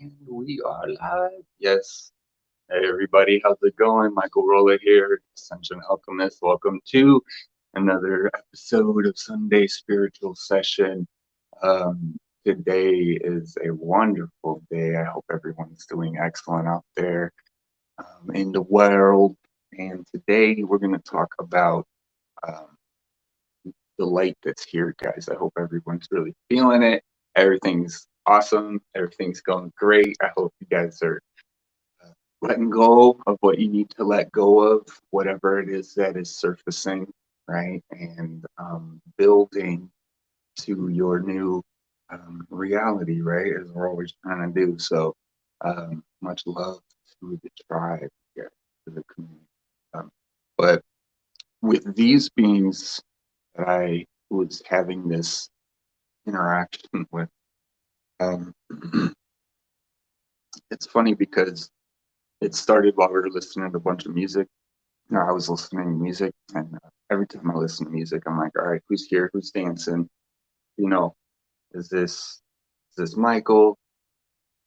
And we are live. Yes. Hey, everybody. How's it going? Michael Rolla here, Ascension Alchemist. Welcome to another episode of Sunday Spiritual Session. Today is a wonderful day. I hope everyone's doing excellent out there in the world. And today we're going to talk about um, the light that's here, guys. I hope everyone's really feeling it. Everything's awesome. Everything's going great. I hope you guys are letting go of what you need to let go of, whatever it is that is surfacing, right? And building to your new reality, right? As we're always trying to do. So, much love to the tribe, yeah, to the community. But with these beings that I was having this interaction with, um, it's funny because it started while we were listening to a bunch of music. I was listening to music, and every time I listen to music, I'm like, all right, who's here? Who's dancing? You know, is this Michael?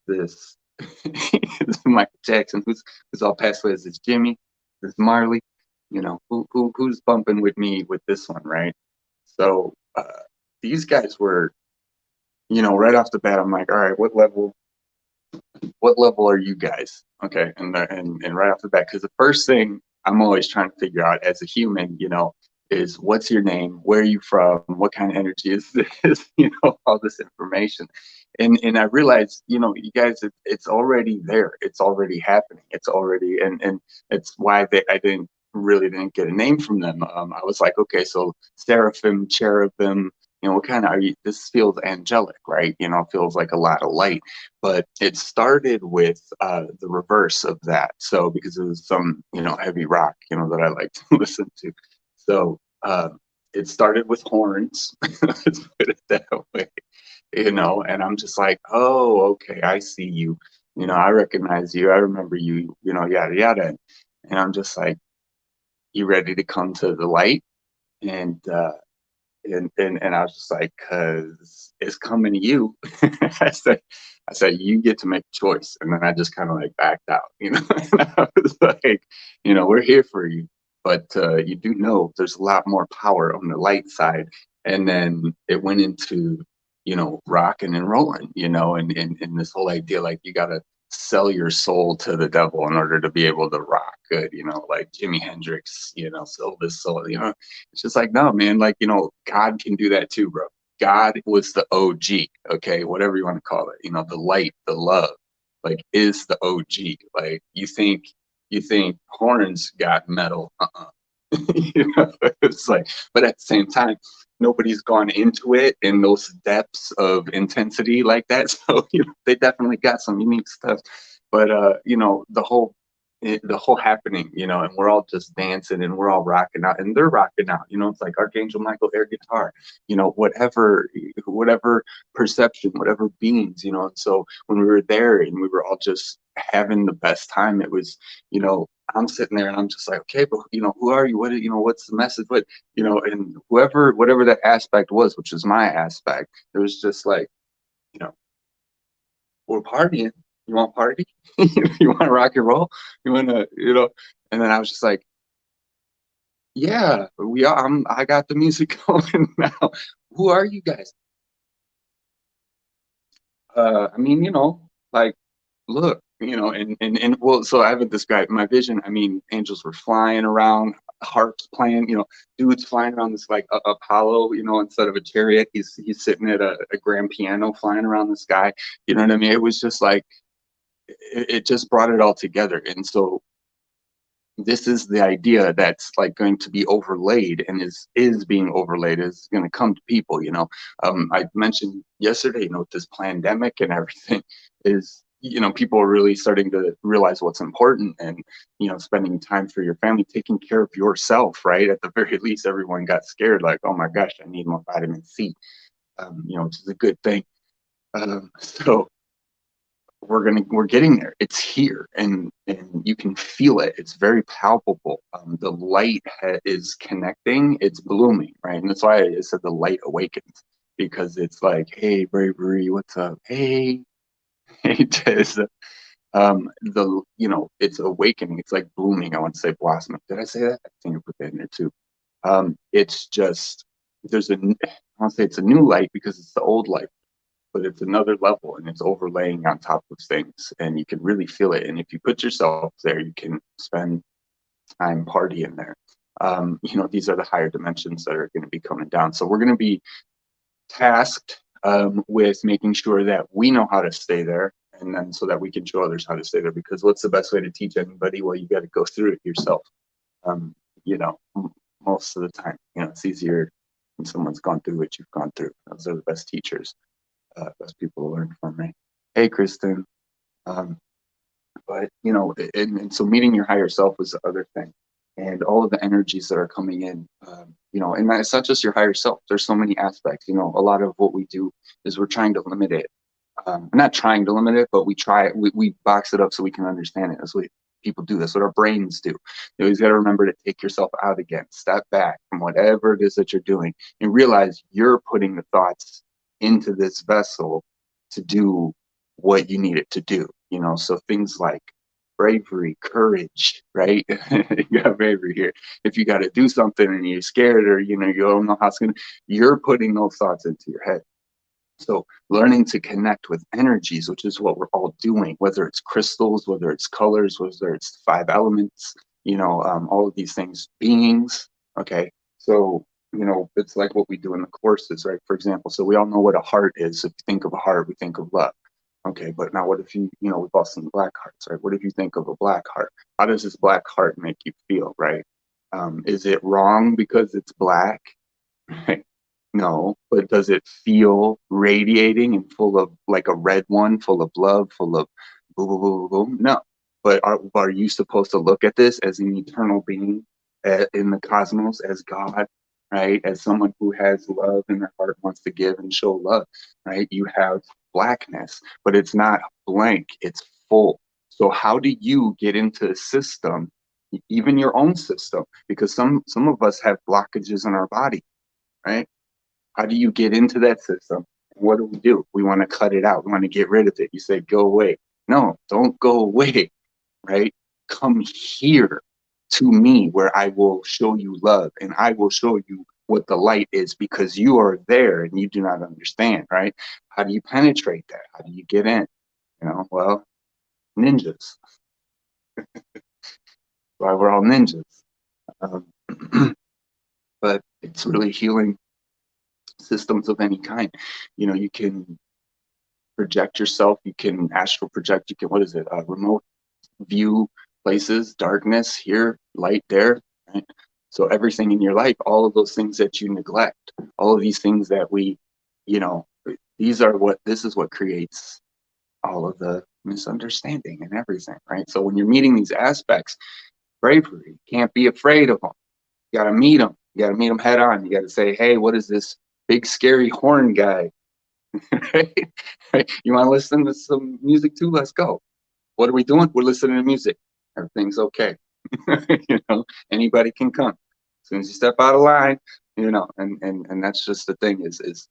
This is Michael Jackson? Who's all passed away? Is this Jimmy? Is this Marley? Who's bumping with me with this one, right? So these guys were, right off the bat, I'm like, all right, what level are you guys? Okay, and right off the bat, because the first thing I'm always trying to figure out as a human, is what's your name, where are you from, what kind of energy is this, all this information, and I realized, you guys, it's already there, it's already happening, it's already, and it's why I didn't get a name from them. I was like, okay, so seraphim, cherubim. What kind of are you? This feels angelic, right? Feels like a lot of light, but it started with the reverse of that. So because it was some heavy rock that I like to listen to, so it started with horns. Let's put it that way, and I'm just like, oh, okay, I see you. I recognize you. I remember you. Yada yada, and I'm just like, you ready to come to the light? And and I was just like, cause it's coming to you. I said, you get to make a choice. And then I just kind of like backed out, and I was like, we're here for you. But you do know there's a lot more power on the light side. And then it went into, rocking and rolling, and this whole idea, like you gotta sell your soul to the devil in order to be able to rock good, like Jimi Hendrix, sell this soul, it's just like, no, man, like, God can do that too, bro. God was the OG, okay, whatever you want to call it, the light, the love, like, is the OG. Like, you think horns got metal? It's like, but at the same time, nobody's gone into it in those depths of intensity like that. So, they definitely got some unique stuff. But the whole happening, and we're all just dancing and we're all rocking out and they're rocking out, it's like Archangel Michael air guitar, whatever perception, whatever beings, and so when we were there and we were all just having the best time, it was, I'm sitting there and I'm just like, okay, but who are you? What's the message? And whatever that aspect was, which was my aspect, it was just like, you know, we're partying. You want party? You want to rock and roll? You want to, And then I was just like, yeah, we are. I got the music going now. Who are you guys? I mean, like, look, and well, so I haven't described my vision. I mean, angels were flying around, harps playing, dudes flying around this like Apollo, instead of a chariot, he's sitting at a grand piano flying around the sky. You know what I mean? It was just like it just brought it all together. And so this is the idea that's like going to be overlaid and is being overlaid, is going to come to people. I mentioned yesterday, with this pandemic and everything, is people are really starting to realize what's important, and spending time for your family, taking care of yourself, right? At the very least, everyone got scared, like, oh my gosh, I need more vitamin C, which is a good thing. So we're getting there. It's here, and you can feel it. It's very palpable. The light is connecting. It's blooming, right? And that's why I said the light awakens, because it's like, hey, bravery, what's up? Hey, It is it's awakening. It's like blooming. I want to say blossoming. Did I say that? I think I put that in there too. It's just there's a I want to say it's a new light because it's the old light, but it's another level and it's overlaying on top of things, and you can really feel it. And if you put yourself there, you can spend time partying there. These are the higher dimensions that are going to be coming down. So we're going to be tasked with making sure that we know how to stay there, and then so that we can show others how to stay there. Because what's the best way to teach anybody? Well, you got to go through it yourself. Um, you know, most of the time, it's easier when someone's gone through what you've gone through. Those are the best teachers, best people to learn from, right? Hey, Kristen. Um, but and so meeting your higher self is the other thing, and all of the energies that are coming in, and it's not just your higher self. There's so many aspects. A lot of what we do is we're trying to limit it. We're not trying to limit it, but we box it up so we can understand it. That's what people do. That's what our brains do. You always got to remember to take yourself out again, step back from whatever it is that you're doing, and realize you're putting the thoughts into this vessel to do what you need it to do. So things like bravery, courage, right? You got bravery here. If you got to do something and you're scared, or you don't know how it's gonna, you're putting those thoughts into your head. So learning to connect with energies, which is what we're all doing, whether it's crystals, whether it's colors, whether it's five elements, all of these things, beings. Okay. So, it's like what we do in the courses, right? For example, so we all know what a heart is. If you think of a heart, we think of love. Okay. But now what if we've all seen black hearts, right? What if you think of a black heart? How does this black heart make you feel, right? Is it wrong because it's black? Right? No, but does it feel radiating and full of, like a red one, full of love, full of boom, boom, boom, boom? No. But are you supposed to look at this as an eternal being in the cosmos, as God, right? As someone who has love in their heart, wants to give and show love, right? You have blackness, but it's not blank, it's full. So how do you get into a system, even your own system? Because some of us have blockages in our body, right? How do you get into that system? What do? We want to cut it out. We want to get rid of it. You say, go away. No, don't go away, right? Come here to me where I will show you love and I will show you what the light is, because you are there and you do not understand, right? How do you penetrate that? How do you get in? Well, ninjas. Why we're all ninjas. Um, but it's really healing systems of any kind. You can project yourself, you can astral project, you can, what is it, remote view places, darkness here, light there, right? So everything in your life, all of those things that you neglect, all of these things that you know this is what creates all of the misunderstanding and everything, right? So when you're meeting these aspects, bravery, can't be afraid of them. You got to meet them. You got to meet them head on. You got to say, hey, what is this big scary horn guy? Right? Right? You want to listen to some music too? Let's go. What are we doing? We're listening to music. Everything's okay. Anybody can come. As soon as you step out of line, and that's just the thing is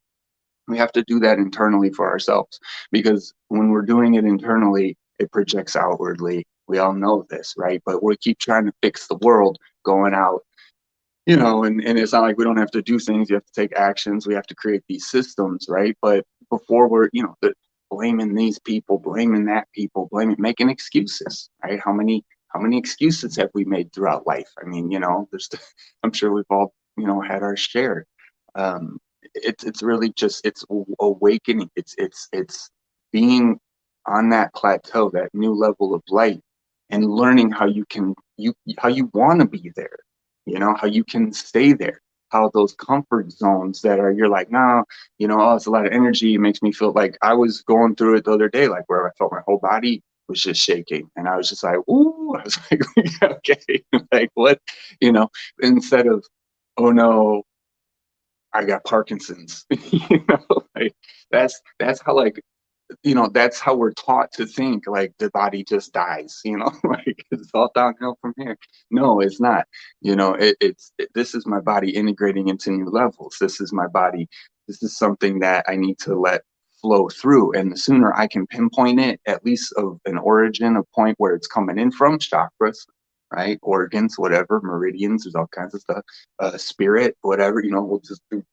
we have to do that internally for ourselves, because when we're doing it internally, it projects outwardly. We all know this, right? But we keep trying to fix the world, going out, and it's not like we don't have to do things. You have to take actions. We have to create these systems, right? But before we're, blaming these people, blaming that people, making excuses, right? How many excuses have we made throughout life? I mean, there's, I'm sure we've all, had our share. It's really just, it's awakening. It's being on that plateau, that new level of light, and learning how how you want to be there. How you can stay there, how those comfort zones that are, you're like, no, oh, it's a lot of energy. It makes me feel like, I was going through it the other day, like where I felt my whole body was just shaking. And I was just like, ooh, I was like, okay, like what, instead of, oh no, I got Parkinson's, like that's how, like, that's how we're taught to think, like the body just dies, like it's all downhill from here. No, it's not. This is my body integrating into new levels. This is my body. This is something that I need to let flow through. And the sooner I can pinpoint it, at least of an origin, a point where it's coming in from, chakras, right? Organs, whatever, meridians, there's all kinds of stuff. Spirit, whatever,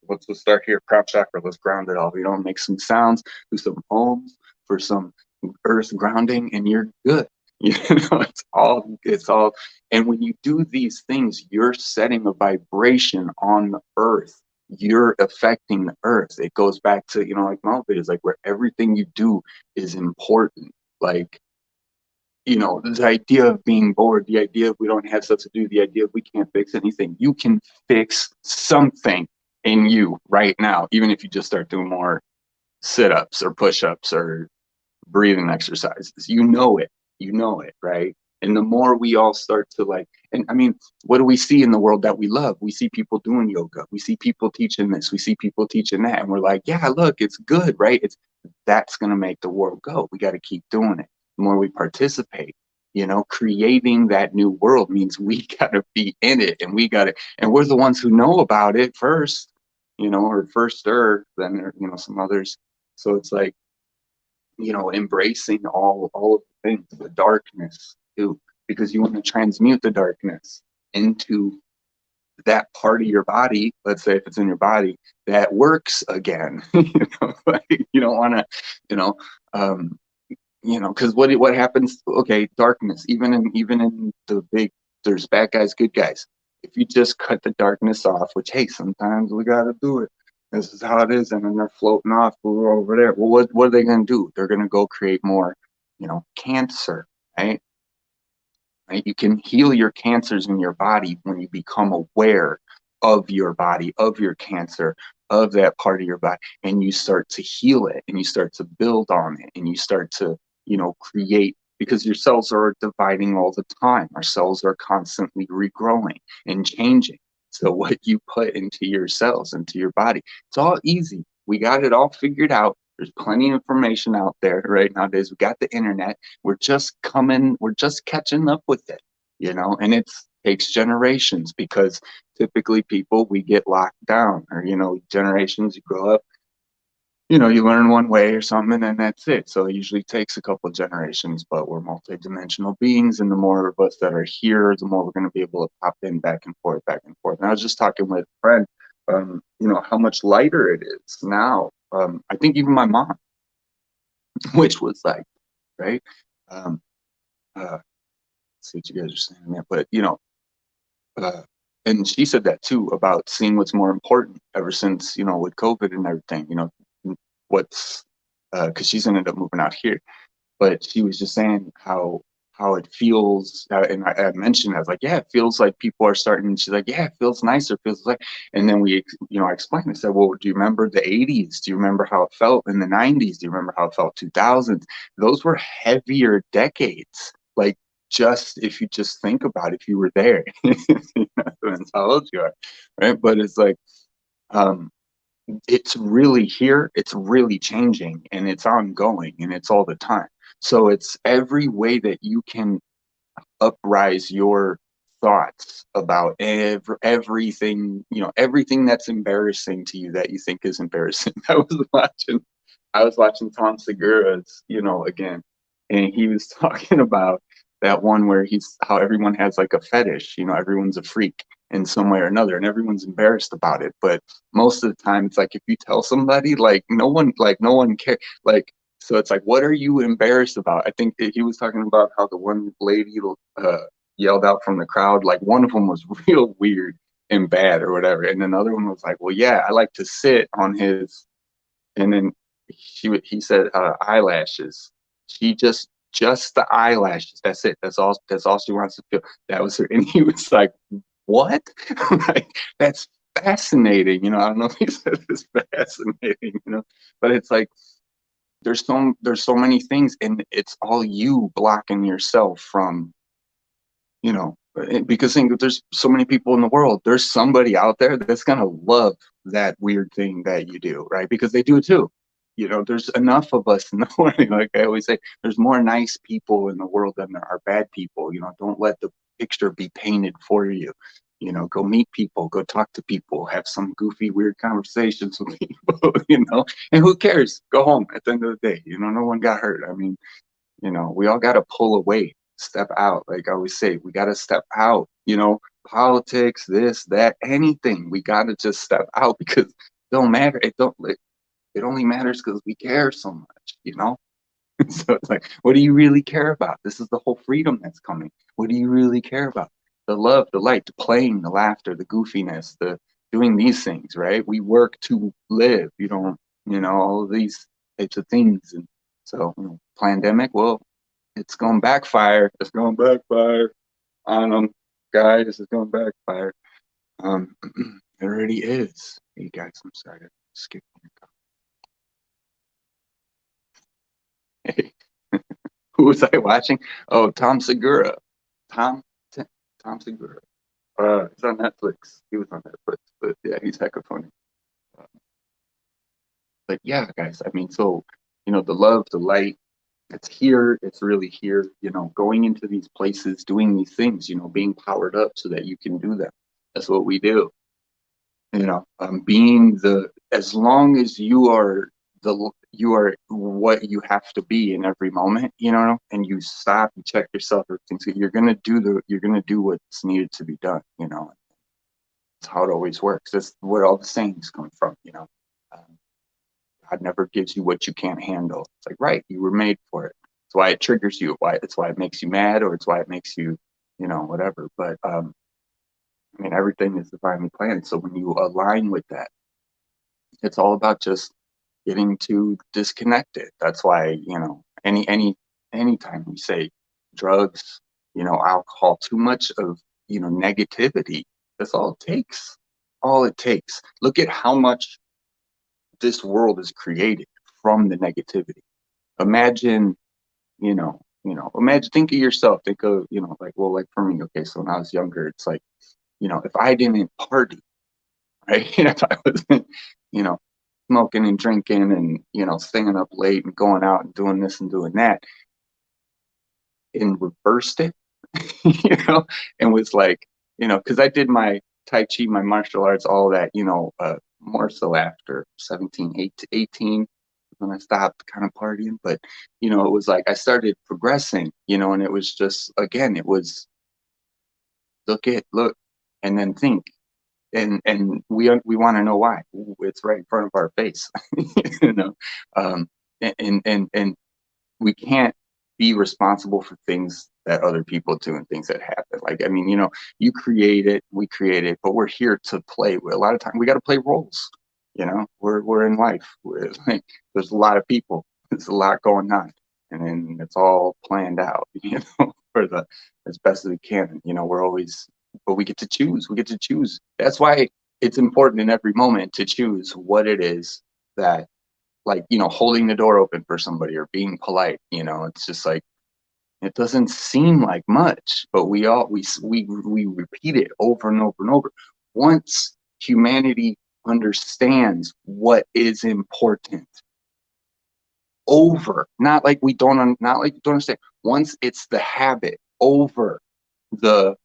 let's just start here, crown chakra, let's ground it all. Make some sounds, do some poems for some earth grounding, and you're good. It's all, and when you do these things, you're setting a vibration on the earth. You're affecting the earth. It goes back to, like Malva is like, where everything you do is important. Like, the idea of being bored, the idea of we don't have stuff to do, the idea of we can't fix anything. You can fix something in you right now, even if you just start doing more sit-ups or push-ups or breathing exercises. You know it, right? And the more we all start to and I mean, what do we see in the world that we love? We see people doing yoga. We see people teaching this. We see people teaching that. And we're like, yeah, look, it's good, right? That's going to make the world go. We got to keep doing it. The more we participate, creating that new world means we got to be in it, and and we're the ones who know about it first, or firster than, some others. So it's like, embracing all of the things, the darkness too, because you want to transmute the darkness into that part of your body. Let's say if it's in your body that works again, you don't want to, because what happens? Okay, darkness. Even in the big, there's bad guys, good guys. If you just cut the darkness off, which hey, sometimes we got to do it. This is how it is, and then they're floating off over there. Well, what are they going to do? They're going to go create more, cancer, right? Right? You can heal your cancers in your body when you become aware of your body, of your cancer, of that part of your body, and you start to heal it, and you start to build on it, and you start to, create, because your cells are dividing all the time. Our cells are constantly regrowing and changing. So what you put into your cells, into your body, it's all easy. We got it all figured out. There's plenty of information out there right nowadays. We got the internet. We're just catching up with it, and it takes generations, because typically people, we get locked down, or, generations, you grow up, you learn one way or something, and then that's it. So it usually takes a couple of generations, but we're multidimensional beings, and the more of us that are here, the more we're going to be able to pop in back and forth, back and forth. And I was just talking with a friend, how much lighter it is now. I think even my mom, which was like, right? Um, see what you guys are saying there, but and she said that too, about seeing what's more important ever since, with COVID and everything, what's, because she's ended up moving out here, but she was just saying how it feels, and I mentioned, I was like, yeah, it feels like people are starting, and she's like, yeah, it feels nicer, feels like, and then I explained, I said, well, do you remember the 80s? Do you remember how it felt in the 90s? Do you remember how it felt 2000s? Those were heavier decades. Like, just if you just think about it, if you were there, that's how old you are, right? But it's like, it's really here, it's really changing, and it's ongoing, and it's all the time. So it's every way that you can uprise your thoughts about everything, everything that's embarrassing to you that you think is embarrassing. I was watching Tom Segura's, again, and he was talking about that one where how everyone has like a fetish, everyone's a freak in some way or another, and everyone's embarrassed about it. But most of the time, it's like, if you tell somebody, no one cares. So it's like, what are you embarrassed about? I think he was talking about how the one lady yelled out from the crowd, like one of them was real weird and bad or whatever, and then the other one was like, well, yeah, I like to sit on his, and then he said eyelashes. She just the eyelashes. That's it. That's all. That's all she wants to feel. That was her, and he was like, what? Like, that's fascinating. I don't know if he said it's fascinating, but it's like, there's so many things, and it's all you blocking yourself from, because there's so many people in the world. There's somebody out there that's gonna love that weird thing that you do, right? Because they do it too. There's enough of us in the world. Like I always say, there's more nice people in the world than there are bad people. Don't let the picture be painted for you. You know, go meet people, go talk to people, have some goofy, weird conversations with people, you know, and who cares? Go home at the end of the day. You know, no one got hurt. I mean, you know, we all got to pull away, step out. Like I always say, we got to step out, you know, politics, this, that, anything. We got to just step out because it don't matter. It only matters because we care so much, you know? So it's like, what do you really care about? This is the whole freedom that's coming. What do you really care about? The love, the light, the playing, the laughter, the goofiness, the doing these things, right? We work to live. You don't, you know, all of these types of things. And so, you know, pandemic, well, it's going to backfire. It's going to backfire on them, guys. It's going to backfire. It already is. Hey, guys, I'm sorry to skip your comment. Who was I watching? Oh, Tom Segura. Tom Tom Segura. It's on Netflix. He was on Netflix, but yeah, he's hecka funny. Uh, but yeah, guys, I mean, so you know, the love, the light, it's here. It's really here. You know, going into these places, doing these things. You know, being powered up so that you can do them. That's what we do. You know, being the as long as you are you are what you have to be in every moment, you know, and you stop, you check yourself, everything's good, you're gonna do what's needed to be done, you know. It's how it always works. That's where all the sayings come from, you know. um, God never gives you what you can't handle. It's like, right, you were made for it. It's why it triggers you, why it's why it makes you mad, or it's why it makes you, you know, whatever. But I mean, everything is divinely planned. So when you align with that, it's all about just getting to disconnect it. That's why, you know, anytime we say drugs, you know, alcohol, too much of, you know, negativity, that's all it takes. All it takes. Look at how much this world is created from the negativity. Imagine, imagine, think of yourself, think of, you know, like, well, like for me, okay, so when I was younger, it's like, you know, if I didn't party, right? If I wasn't, you know, smoking and drinking and, you know, staying up late and going out and doing this and doing that, and reversed it, you know, and was like, you know, because I did my Tai Chi, my martial arts, all that, you know, more so after 17, 18, when I stopped kind of partying. But, you know, it was like I started progressing, you know, and it was just, again, it was look, and then think, and we want to know why. It's right in front of our face, you know. um and we can't be responsible for things that other people do and things that happen. Like, I mean, you know, you create it, we create it, but we're here to play. A lot of time we got to play roles, you know. We're in life, like, there's a lot of people, there's a lot going on, and then it's all planned out, you know, for the as best as we can. You know, we're always, but we get to choose. We get to choose. That's why it's important in every moment to choose what it is that, like, you know, holding the door open for somebody or being polite. You know, it's just like, it doesn't seem like much, but we repeat it over and over and over. Once humanity understands what is important, over, not like you don't understand. Once it's the habit, over the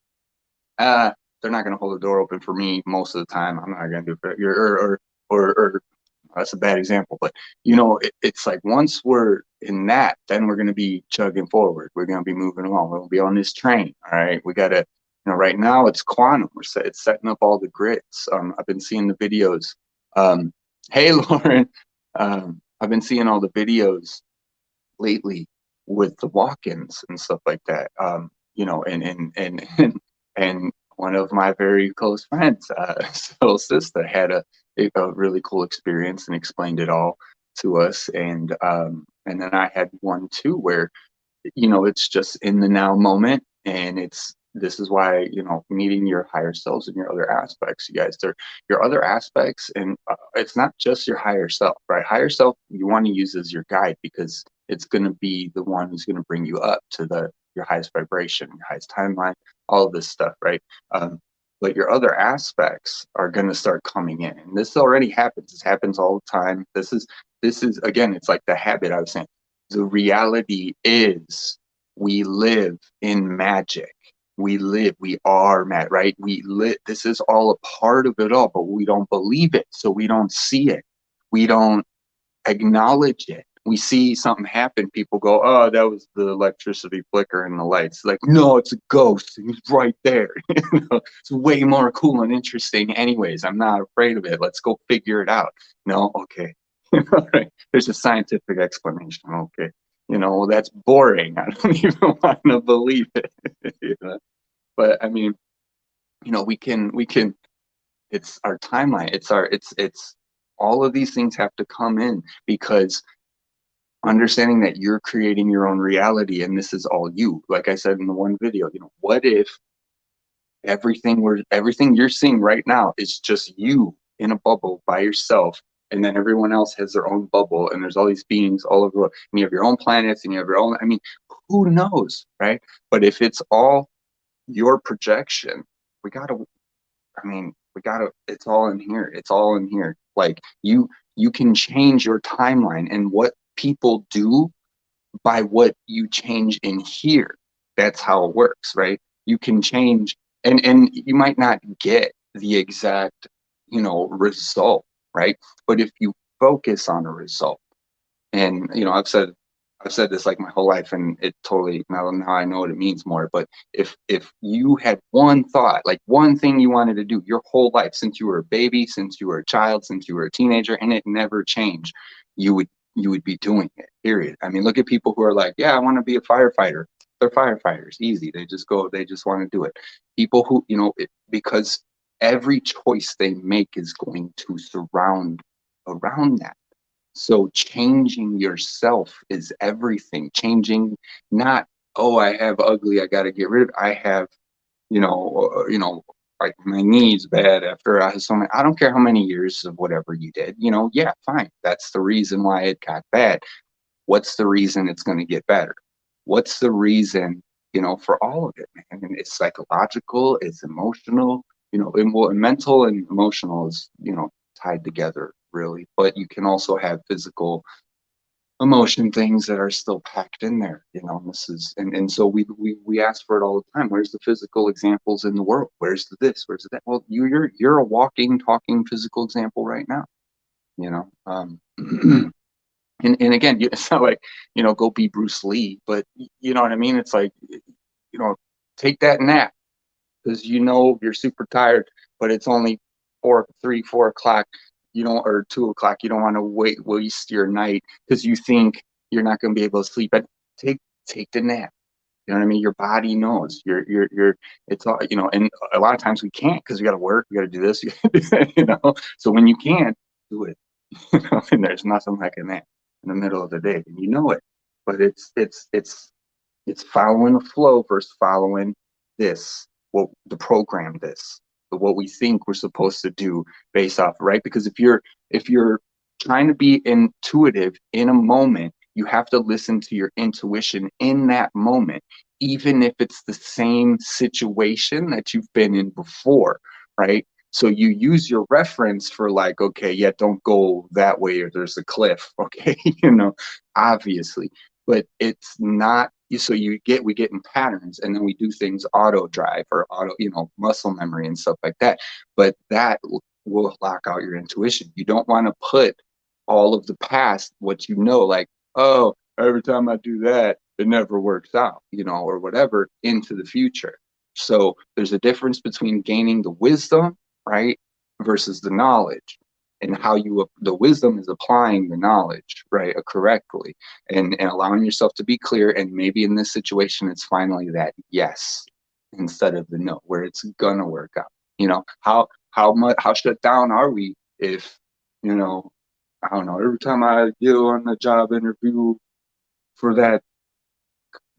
they're not going to hold the door open for me most of the time. I'm not going to do it for you, or that's a bad example, but you know, it's like once we're in that, then we're going to be chugging forward. We're going to be moving along. We'll be on this train. All right, we got to, you know, right now it's quantum. It's setting up all the grids. I've been seeing the videos. Hey, Lauren, I've been seeing all the videos lately with the walk-ins and stuff like that. You know, and one of my very close friends, little sister, had a really cool experience and explained it all to us. And then I had one too, where, you know, it's just in the now moment, and this is why, you know, meeting your higher selves and your other aspects, you guys, they're your other aspects. And it's not just your higher self, right? Higher self you want to use as your guide, because it's going to be the one who's going to bring you up to your highest vibration, your highest timeline, all of this stuff, right? But your other aspects are going to start coming in, and this already happens. This happens all the time. This is again, it's like the habit I was saying. The reality is we live in magic. We live, we are, Matt, right? We live, this is all a part of it all, but we don't believe it. So we don't see it. We don't acknowledge it. We see something happen, people go, oh, that was the electricity flicker in the lights. Like, no, it's a ghost. And he's right there. You know, it's way more cool and interesting anyways. I'm not afraid of it. Let's go figure it out. No, okay. Right? There's a scientific explanation. Okay. You know, well, that's boring. I don't even want to believe it. You know? But I mean, you know, we can, it's our timeline. It's all of these things have to come in because understanding that you're creating your own reality and this is all you. Like I said in the one video, you know, what if everything you're seeing right now is just you in a bubble by yourself, and then everyone else has their own bubble, and there's all these beings all over, and you have your own planets and you have your own, I mean, who knows, right? But if it's all your projection, we gotta, I mean, we gotta, it's all in here. It's all in here. Like you can change your timeline and what people do by what you change in here. That's how it works, right? You can change, and you might not get the exact, you know, result, right? But if you focus on a result, and you know, I've said this like my whole life, and it totally, now I know what it means more. But if you had one thought, like one thing you wanted to do your whole life, since you were a baby, since you were a child, since you were a teenager, and it never changed, you would you would be doing it. Period. I mean, look at people who are like, yeah, I want to be a firefighter. They're firefighters, easy. They just go, they just want to do it. People who, you know, because every choice they make is going to surround around that. So changing yourself is everything. Changing, not, oh, I have ugly, I got to get rid of it. I have, you know, like my knees bad after I had so many, I don't care how many years of whatever you did, you know, yeah, fine. That's the reason why it got bad. What's the reason it's going to get better? What's the reason, you know, for all of it, man? And it's psychological, it's emotional, you know, and mental and emotional is, you know, tied together really. But you can also have physical emotion things that are still packed in there, you know. This is, and so we ask for it all the time. Where's the physical examples in the world? Where's the this? Where's the that? Well, you're a walking, talking physical example right now, you know. And again, it's not like, you know, go be Bruce Lee, but you know what I mean? It's like, you know, take that nap because you know you're super tired, but it's only 4 o'clock, you know, or 2 o'clock. You don't want to waste your night because you think you're not going to be able to sleep. But take the nap. You know what I mean? Your body knows. It's all, you know, and a lot of times we can't because we got to work, we got to do this, you know. So when you can, do it. You know, and there's nothing like a nap in the middle of the day, and you know it. But it's following the flow versus following this, what the program, this, what we think we're supposed to do based off, right? Because if you're trying to be intuitive in a moment, you have to listen to your intuition in that moment, even if it's the same situation that you've been in before, right? So you use your reference for like, okay, yeah, don't go that way or there's a cliff, okay, you know, obviously, but it's not, so we get in patterns, and then we do things auto drive or auto, you know, muscle memory and stuff like that. But that will lock out your intuition. You don't want to put all of the past, what you know, like, oh, every time I do that, it never works out, you know, or whatever, into the future. So there's a difference between gaining the wisdom, right, versus the knowledge, and how the wisdom is applying the knowledge, right, correctly, and allowing yourself to be clear. And maybe in this situation, it's finally that yes instead of the no, where it's gonna work out. You know, how shut down are we if, you know, I don't know, every time I go on the job interview for that,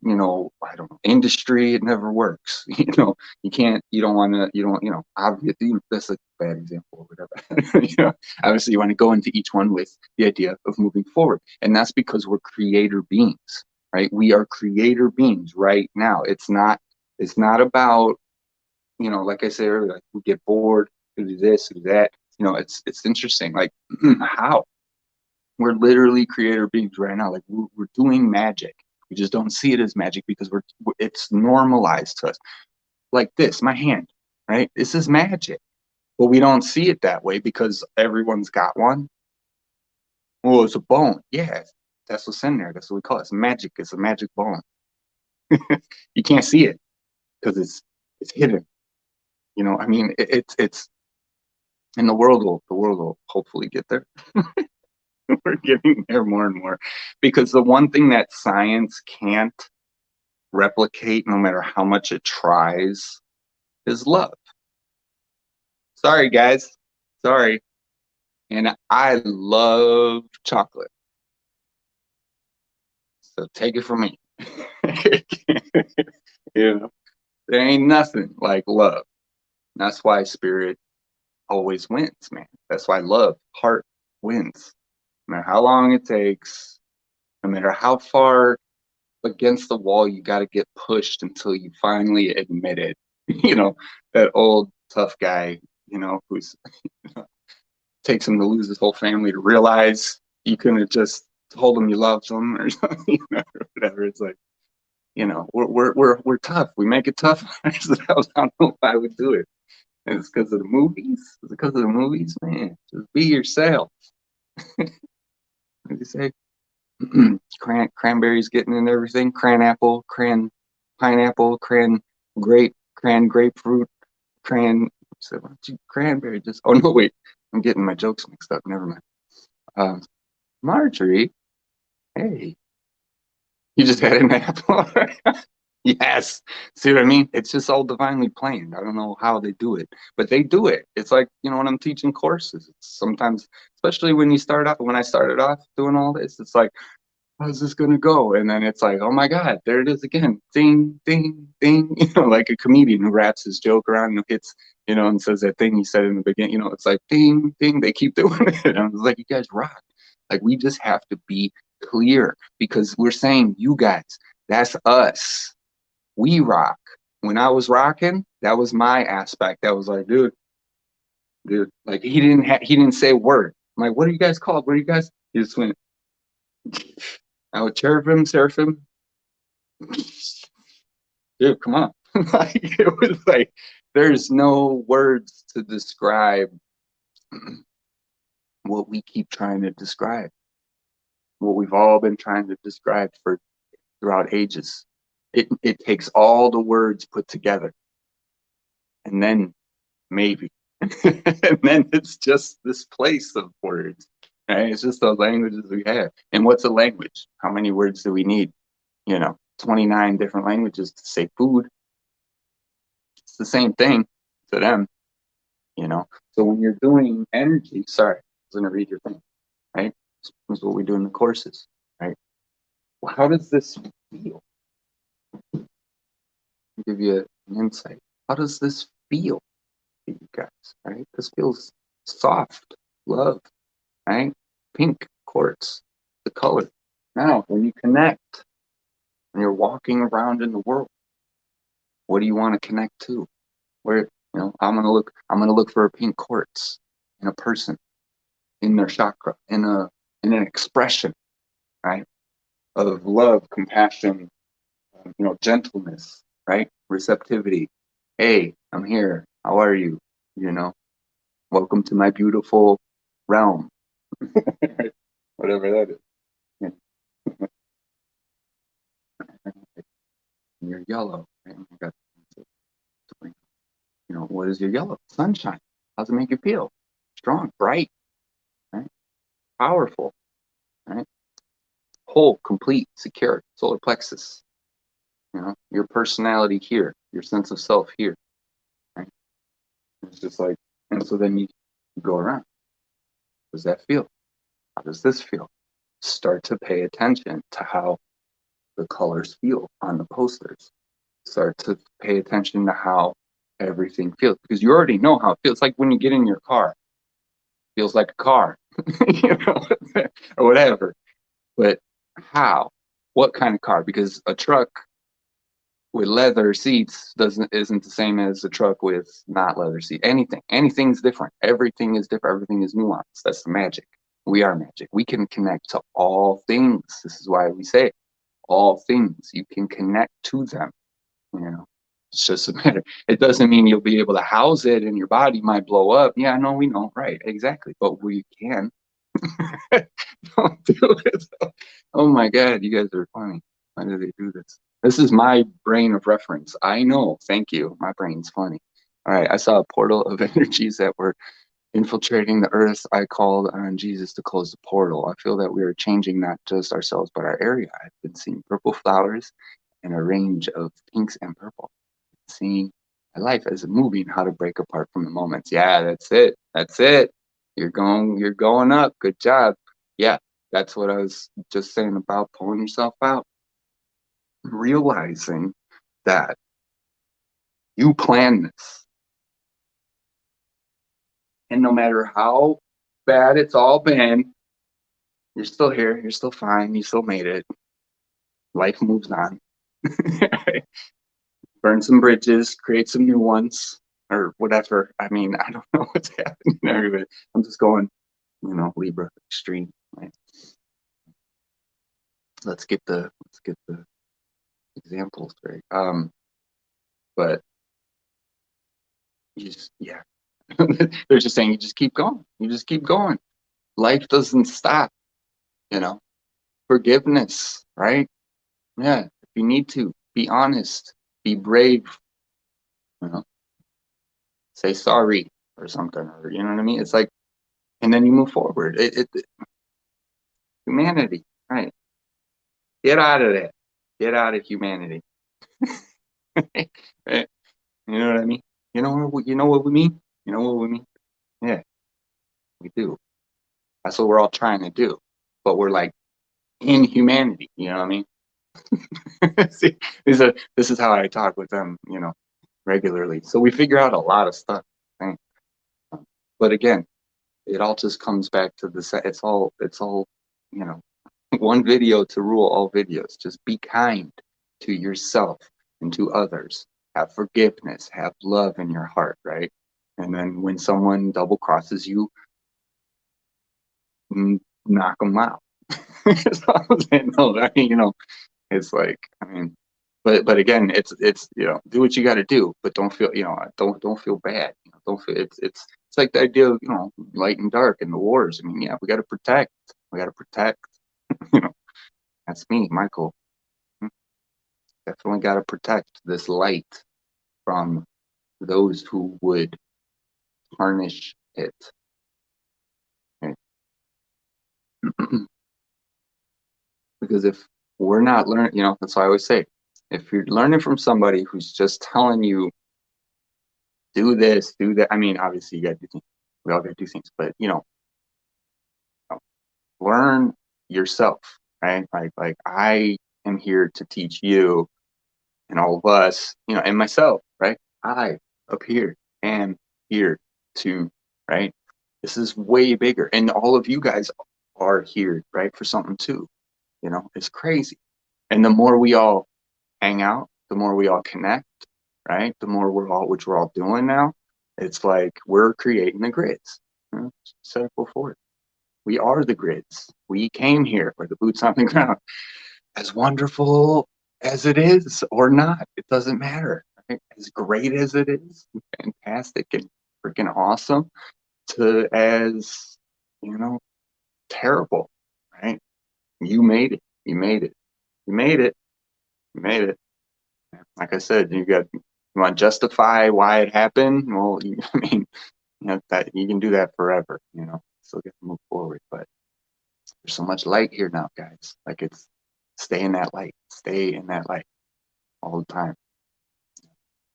you know, I don't know, industry, it never works. You know, you can't, you don't want to, you don't, you know, obviously that's a bad example or whatever. You know, obviously you want to go into each one with the idea of moving forward. And that's because we're creator beings, right? We are creator beings right now. It's not about, you know, like I said earlier, like we get bored, we do this, we do that. You know, it's interesting. Like, how? We're literally creator beings right now. Like we're doing magic. We just don't see it as magic because it's normalized to us. like this, my hand, right? This is magic. But we don't see it that way because everyone's got one. Well, it's a bone. Yeah, that's what's in there. That's what we call it. It's magic. It's a magic bone. You can't see it because it's hidden. You know, I mean, it's and the world will hopefully get there. We're getting there more and more because the one thing that science can't replicate, no matter how much it tries, is love. Sorry, guys. Sorry. And I love chocolate. So take it from me. You know, there ain't nothing like love. That's why spirit always wins, man. That's why love, heart wins. No matter how long it takes, no matter how far against the wall you got to get pushed until you finally admit it. You know, that old tough guy, who's takes him to lose his whole family to realize you couldn't have just told him you loved him or something, or whatever. It's like, we're tough. We make it tough. I don't know why we do it. And it's because of the movies. It's because of the movies, man. Just be yourself. What do you say? Cranberries getting in everything. Cran apple, cran pineapple, cran grapefruit, cran. So cranberry. Just oh no, wait, I'm getting my jokes mixed up. Never mind. Marjorie, hey, you just had an apple. Yes. See what I mean? It's just all divinely planned. I don't know how they do it, but they do it. It's like, when I'm teaching courses, it's sometimes, especially when I started off doing all this, it's like, how's this going to go? And then it's like, oh my God, there it is again. Ding, ding, ding. Like a comedian who wraps his joke around and hits, and says that thing he said in the beginning, it's like ding, ding. They keep doing it. And I was like, you guys rock. Like, we just have to be clear because we're saying, you guys, that's us. We rock. When I was rocking, that was my aspect. That was like, dude, like he didn't say a word. I'm like, what are you guys called? What are you guys? He just went, I would cherubim, seraphim. Dude, come on. Like, it was like, there's no words to describe what we keep trying to describe, what we've all been trying to describe for throughout ages. It takes all the words put together, and then maybe, and then it's just this place of words, right? It's just the languages we have. And what's a language? How many words do we need? 29 different languages to say food. It's the same thing to them, So when you're doing energy, sorry, I was going to read your thing, right? This is what we do in the courses, right? Well, how does this feel? I'll give you an insight. How does this feel to you guys, right? This feels soft, love, right? Pink quartz, the color. Now, when you connect, when you're walking around in the world, what do you want to connect to? Where, I'm gonna look for a pink quartz in a person, in their chakra, in an expression, right? Of love, compassion, gentleness, right? Receptivity. Hey, I'm here. How are you? Welcome to my beautiful realm. Whatever that is. Yeah. You're yellow. Right? What is your yellow? Sunshine. How does it make you feel? Strong, bright, right? Powerful, right? Whole, complete, secure, solar plexus. Your personality here, your sense of self here, right? It's just like, and so then you go around. How does that feel? How does this feel? Start to pay attention to how the colors feel on the posters. Start to pay attention to how everything feels because you already know how it feels. Like when you get in your car, it feels like a car, or whatever. But how? What kind of car? Because a truck with leather seats isn't the same as a truck with not leather seat. Anything's different. Everything is different. Everything is nuanced. That's the magic. We are magic. We can connect to all things. This is why we say all things. You can connect to them. It's just a matter. It doesn't mean you'll be able to house it and your body might blow up. Yeah, no, we know, right? Exactly. But we can. Don't do it. Oh my God, you guys are funny. Why do they do this? This is my brain of reference. I know. Thank you. My brain's funny. All right. I saw a portal of energies that were infiltrating the earth. I called on Jesus to close the portal. I feel that we are changing not just ourselves, but our area. I've been seeing purple flowers and a range of pinks and purple. Seeing my life as a movie and how to break apart from the moments. Yeah, that's it. That's it. You're going up. Good job. Yeah, that's what I was just saying about pulling yourself out. Realizing that you plan this. And no matter how bad it's all been, you're still here. You're still fine. You still made it. Life moves on. Burn some bridges, create some new ones, or whatever. I mean, I don't know what's happening there, but I'm just going, Libra extreme. Right? Let's get the examples right. But you just yeah, they're just saying you just keep going. You just keep going. Life doesn't stop. You know, forgiveness, right? Yeah, if you need to, be honest, be brave. You know, say sorry or something, or you know what I mean. It's like, and then you move forward. Humanity, right? Get out of that. Get out of humanity. Right? You know what I mean? You know what we mean? You know what we mean? Yeah, we do. That's what we're all trying to do. But we're like in humanity, you know what I mean? See, this is how I talk with them, regularly. So we figure out a lot of stuff. Right? But again, it all just comes back to it's all, you know, one video to rule all videos. Just be kind to yourself and to others. Have forgiveness, have love in your heart, right? And then when someone double crosses you, knock them out. So I'm saying, no, I mean, it's like, I mean, but again, it's do what you got to do, but don't feel, don't feel bad. Don't feel it's like the idea of light and dark in the wars. I mean, yeah, we got to protect. We got to protect. You know, that's me, Michael. Definitely got to protect this light from those who would tarnish it. Okay? Because if we're not learning, that's why I always say, if you're learning from somebody who's just telling you, do this, do that. I mean, obviously you got to do things. We all got to do things, but learn yourself, right? Like I am here to teach you and all of us, and myself, right? I up here am here to, right? This is way bigger, and all of you guys are here, right, for something too. It's crazy, and the more we all hang out, the more we all connect, right? The more which we're all doing now. It's like we're creating the grids. Said it before. We are the grids. We came here for the boots on the ground. As wonderful as it is or not, it doesn't matter. Right? As great as it is, fantastic and freaking awesome, to as, terrible, right? You made it. You made it. You made it. You made it. Like I said, you want to justify why it happened. Well, I mean, that you can do that forever. Still get to move forward, but there's so much light here now, guys. Like stay in that light. Stay in that light all the time.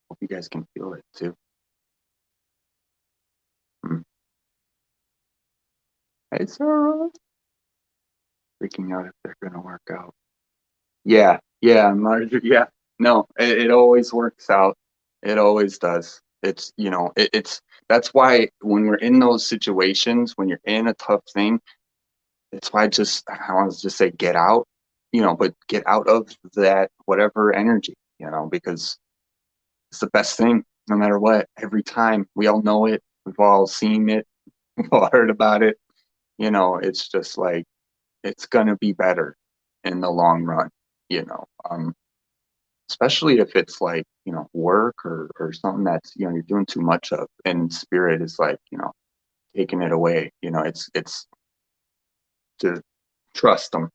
Hope you guys can feel it too. Hey, Sarah. Freaking out if they're gonna work out. Yeah, Marjorie. Yeah, no, it always works out. It always does. It's that's why when we're in those situations, when you're in a tough thing, it's why I want to just say get out, but get out of that whatever energy, because it's the best thing no matter what. Every time we all know it, we've all seen it, we've all heard about it. It's just like it's gonna be better in the long run. You know, um, especially if it's like, work or something that's, you're doing too much of, and spirit is like, taking it away. It's to trust them,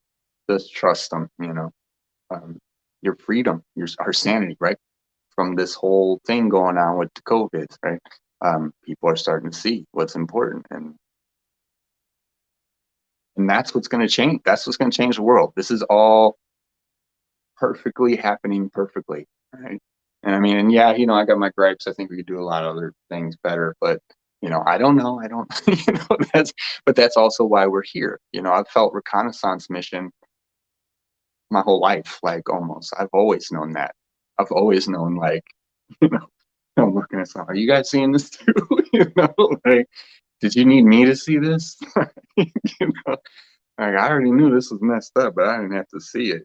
just trust them, um, your freedom, our sanity, right? From this whole thing going on with the COVID, right? People are starting to see what's important, and that's what's going to change. That's what's going to change the world. This is all perfectly happening perfectly, right? And I mean, and yeah, I got my gripes. I think we could do a lot of other things better, but I don't know. I don't, but that's also why we're here. I've felt reconnaissance mission my whole life, like almost. I've always known that. I've always known, like, you know, I'm looking at something. Are you guys seeing this too? Like, did you need me to see this? you know, like, I already knew this was messed up, but I didn't have to see it.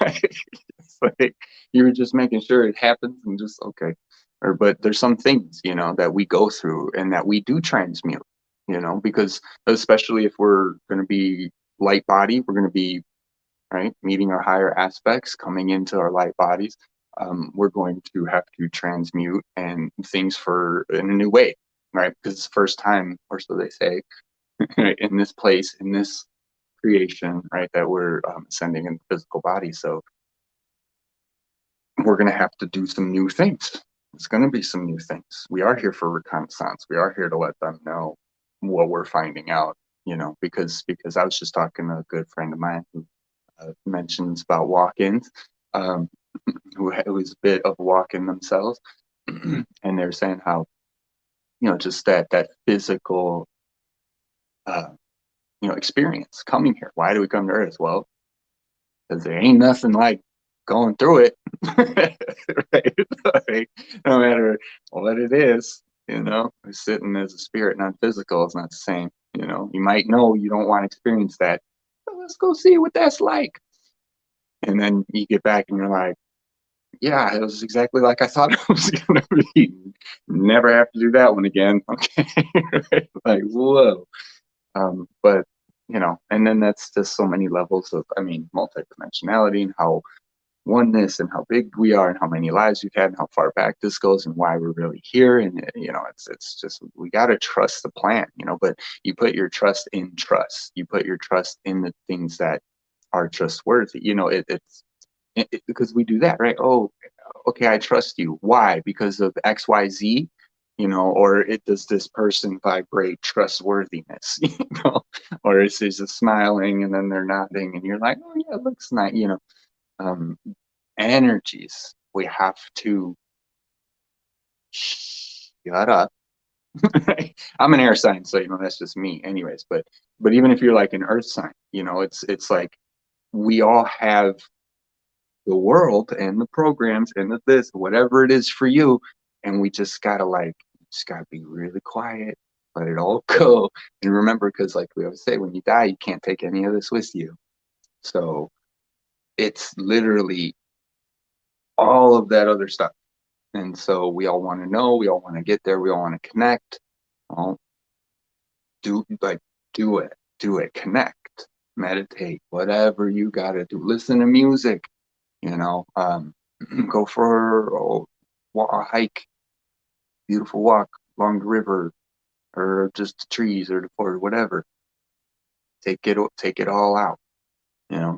Like, it's like you were just making sure it happens and just okay. But there's some things, that we go through and that we do transmute, because especially if we're going to be light body, we're going to be right meeting our higher aspects, coming into our light bodies. We're going to have to transmute and things for in a new way, right? Because it's the first time, or so they say, in this place, in this creation, right, that we're ascending in the physical body. So we're going to have to do some new things. It's going to be some new things. We are here for reconnaissance. We are here to let them know what we're finding out, because I was just talking to a good friend of mine who mentions about walk-ins, who was a bit of walk-in themselves, and they're saying how, just that physical, experience coming here. Why do we come to Earth? Well, because there ain't nothing like going through it, right? Like, no matter what it is, sitting as a spirit, not physical, is not the same. You might know you don't want to experience that, but let's go see what that's like. And then you get back and you're like, yeah, it was exactly like I thought it was going to be. Never have to do that one again. Okay. Right? Like, whoa. But, and then that's just so many levels of, multidimensionality and how oneness and how big we are and how many lives we've had and how far back this goes and why we're really here. And, it's just, we got to trust the plan, but you put your trust in trust. You put your trust in the things that are trustworthy. It's because we do that, right? Oh, okay, I trust you. Why? Because of XYZ, or it does this person vibrate trustworthiness, or it's just smiling and then they're nodding and you're like, oh yeah, it looks nice, um, energies. We have to shut up. I'm an air sign, so that's just me, anyways. But even if you're like an earth sign, it's like we all have the world and the programs and the this, whatever it is for you. And we just gotta be really quiet, let it all go. And remember, because like we always say, when you die, you can't take any of this with you. So it's literally all of that other stuff. And so we all want to know, we all want to get there, we all want to connect. Well, do it, connect, meditate, whatever you gotta do. Listen to music, go for a hike, beautiful walk along the river, or just the trees or the forest, whatever. Take it all out,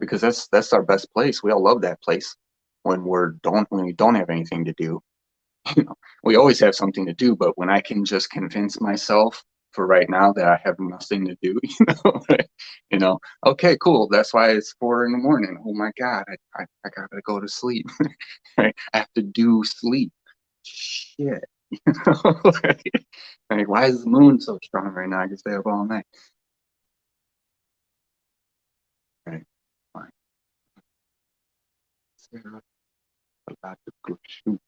because that's our best place. We all love that place when we don't have anything to do. We always have something to do, but when I can just convince myself for right now that I have nothing to do, okay, cool. That's why it's 4 a.m. Oh my God, I gotta go to sleep. Right? I have to do sleep. Shit. Like, why is the moon so strong right now? I can stay up all night. Right. Fine. Sarah, about to go shoot.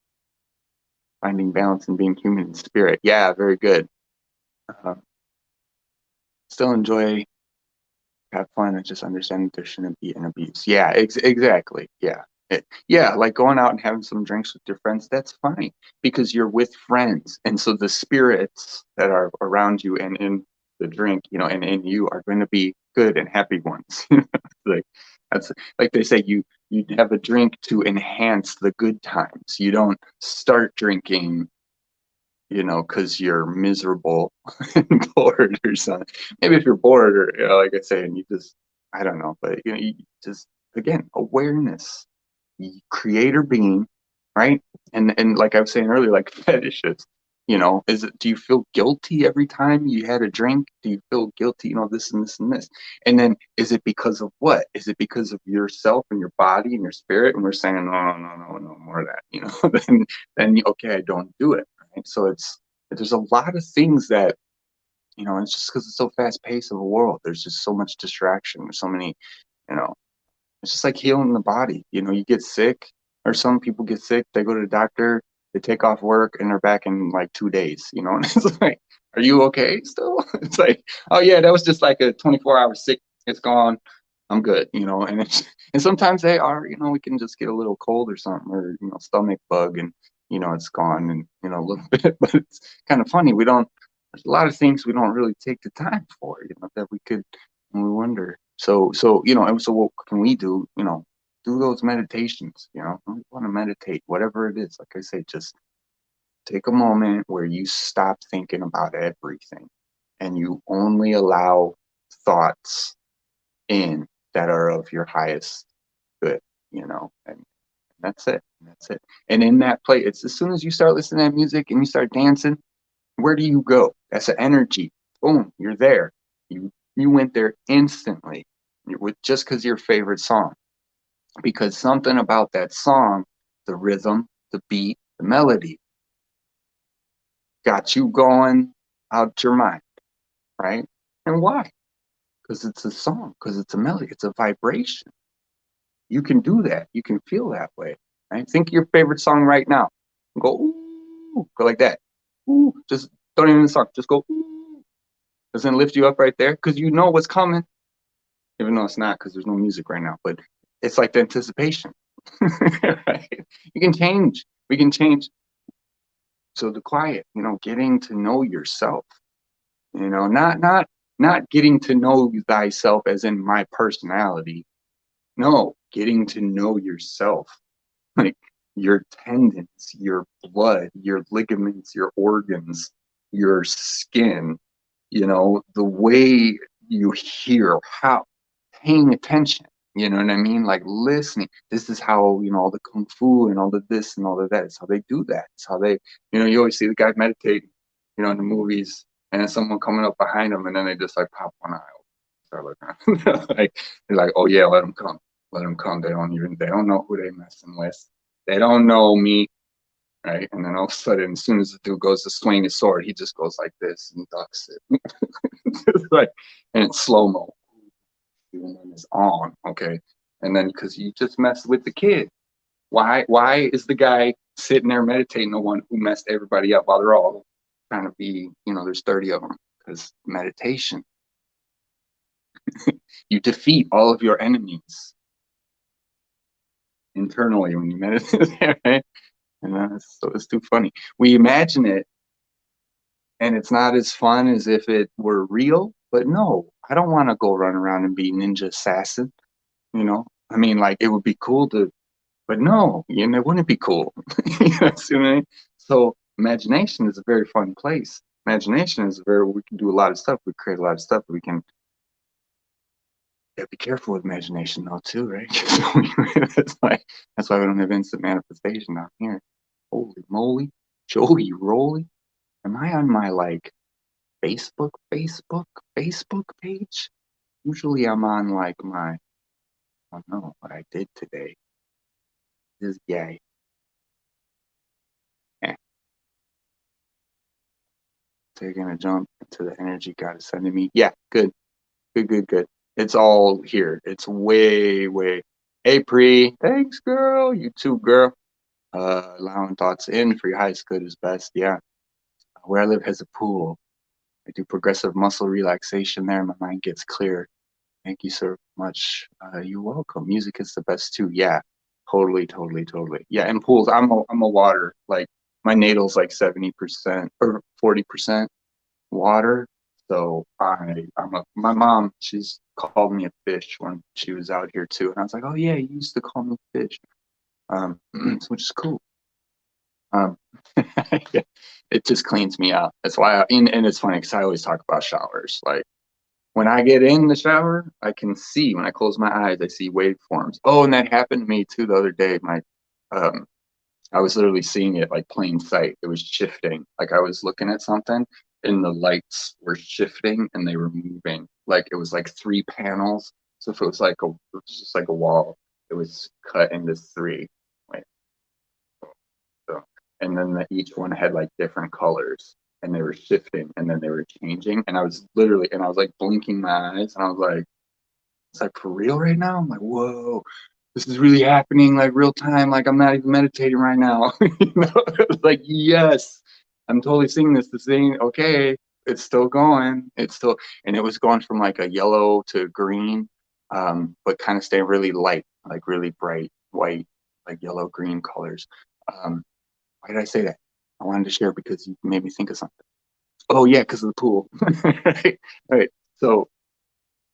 Finding balance and being human in spirit. Yeah, very good. Uh, Still enjoy, have fun, and just understand that there shouldn't be an abuse. Yeah, exactly. Yeah. Yeah, like going out and having some drinks with your friends, that's fine because you're with friends. And so the spirits that are around you and in the drink, and in you are going to be good and happy ones. Like, That's like they say, you have a drink to enhance the good times. You don't start drinking, because you're miserable and bored or something. Maybe if you're bored or, like I say, and you just, I don't know, but you just, again, awareness, creator being, right? And like I was saying earlier, like fetishes, do you feel guilty every time you had a drink? Do you feel guilty, this and this and this? And then is it because of what? Is it because of yourself and your body and your spirit? And we're saying, no, no, no, no, no, more of that, then okay, I don't do it. Right? So there's a lot of things that, it's just because it's so fast paced of a world. There's just so much distraction. There's so many, you know, it's just like healing the body. You get sick, or some people get sick, they go to the doctor, they take off work, and they're back in like 2 days, and it's like, are you okay still? It's like, oh yeah, that was just like a 24-hour sick, it's gone, I'm good, and sometimes they are, we can just get a little cold or something, or, stomach bug, and, it's gone in, a little bit, but it's kind of funny. There's a lot of things we don't really take the time for, that we could, and we wonder. So and so what can we do? Do those meditations. We want to meditate, whatever it is. Like I say, just take a moment where you stop thinking about everything, and you only allow thoughts in that are of your highest good. And that's it. That's it. And in that place, it's as soon as you start listening to that music and you start dancing, where do you go? That's an energy. Boom, you're there. You went there instantly with just because your favorite song. Because something about that song, the rhythm, the beat, the melody, got you going out your mind, right? And why? Because it's a song, because it's a melody, it's a vibration. You can do that. You can feel that way, right? Think of your favorite song right now. Go, ooh, go like that. Ooh, just don't even song. Just go, ooh. Doesn't it lift you up right there? Because you know what's coming, even though it's not, because there's no music right now. But it's like the anticipation. Right? You can change. We can change. So the quiet, getting to know yourself. Not getting to know thyself as in my personality. No, getting to know yourself, like your tendons, your blood, your ligaments, your organs, your skin, the way you hear, how, paying attention, you know what I mean? Like listening. This is how, all the kung fu and all the this and all of that. It's how they do that. It's how they, you always see the guy meditate, in the movies, and then someone coming up behind them, and then they just like pop one eye open. Start looking like they're like, oh yeah, let them come. Let them come. They don't know who they messing with. They don't know me. Right. And then all of a sudden, as soon as the dude goes to swing his sword, he just goes like this and ducks it. Like, and it's slow-mo. Even when it's on. Okay. And then because you just messed with the kid. Why is the guy sitting there meditating the one who messed everybody up while they're all trying to be, there's 30 of them? Because meditation. You defeat all of your enemies internally when you meditate, right? And so it's too funny. We imagine it, and it's not as fun as if it were real. But no, I don't want to go run around and be ninja assassin. I mean, like it would be cool to, but no, it wouldn't be cool. See what I mean? So imagination is a very fun place. Imagination is we can do a lot of stuff. We create a lot of stuff. We can. Yeah, be careful with imagination though too, right? That's why we don't have instant manifestation down here. Holy moly, Joey Roly, am I on my like Facebook page? Usually I'm on like my, I don't know what I did today. This guy, eh, taking a jump into the energy God is sending me. Yeah, good. It's all here. It's way. Hey, Pre, thanks, girl. You too, girl. Allowing thoughts in for your highest good is best. Yeah. Where I live has a pool. I do progressive muscle relaxation there. My mind gets clear. Thank you so much. You're welcome. Music is the best too. Yeah, totally. Yeah, and pools. I'm a water. Like my natal's like 70% or 40% water. So my mom, she's called me a fish when she was out here too, and I was like, oh yeah, you used to call me fish, which is cool. Yeah, it just cleans me out. That's why, and it's funny because I always talk about showers. Like when I get in the shower, I can see when I close my eyes, I see waveforms. Oh, and that happened to me too the other day. Um, I was literally seeing it like plain sight. It was shifting. Like I was looking at something and the lights were shifting and they were moving. Like it was like three panels. So if it was like it was just like a wall, it was cut into three. Like so, and then each one had like different colors and they were shifting and then they were changing. And I was literally, and I was like blinking my eyes and I was like, it's like for real right now. I'm like, whoa, this is really happening, like real time. Like I'm not even meditating right now. You know, like yes, I'm totally seeing this. The thing, okay, it's still going. It's still, and it was going from like a yellow to green, but kind of staying really light, like really bright white, like yellow green colors. Why did I say that? I wanted to share because you made me think of something. Oh yeah, because of the pool. Right, right. So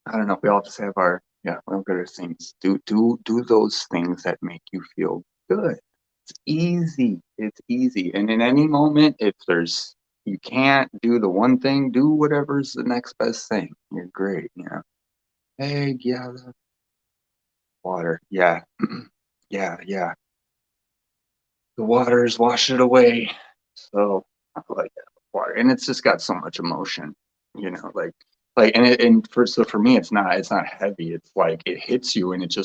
I don't know. We all just have our yeah. We all got our things. Do those things that make you feel good. It's easy. It's easy. And in any moment, if there's you can't do the one thing, do whatever's the next best thing. You're great. You know. Hey, yeah, water. Yeah, yeah, yeah. The waters wash it away. So I like that water, and it's just got so much emotion. You know, and for me, it's not heavy. It's like it hits you, and it's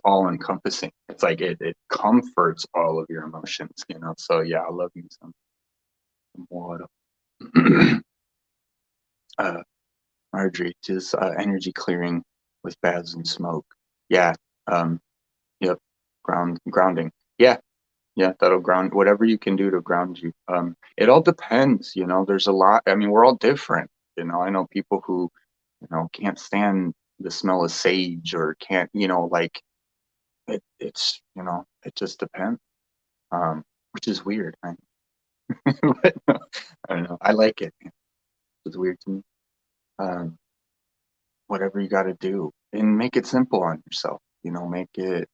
all encompassing. It's like it comforts all of your emotions. You know, so yeah, I love you some water. uh, Marjorie, just energy clearing with baths and smoke. Yeah. Um. Yep. Grounding. Yeah. Yeah, that'll ground whatever you can do to ground you. It all depends, you know. There's a lot. I mean, we're all different, you know. I know people who, can't stand the smell of sage or can't, like it just depends. Which is weird. But no, I don't know. I like it. It's weird to me. Um, whatever you got to do, and make it simple on yourself. Make it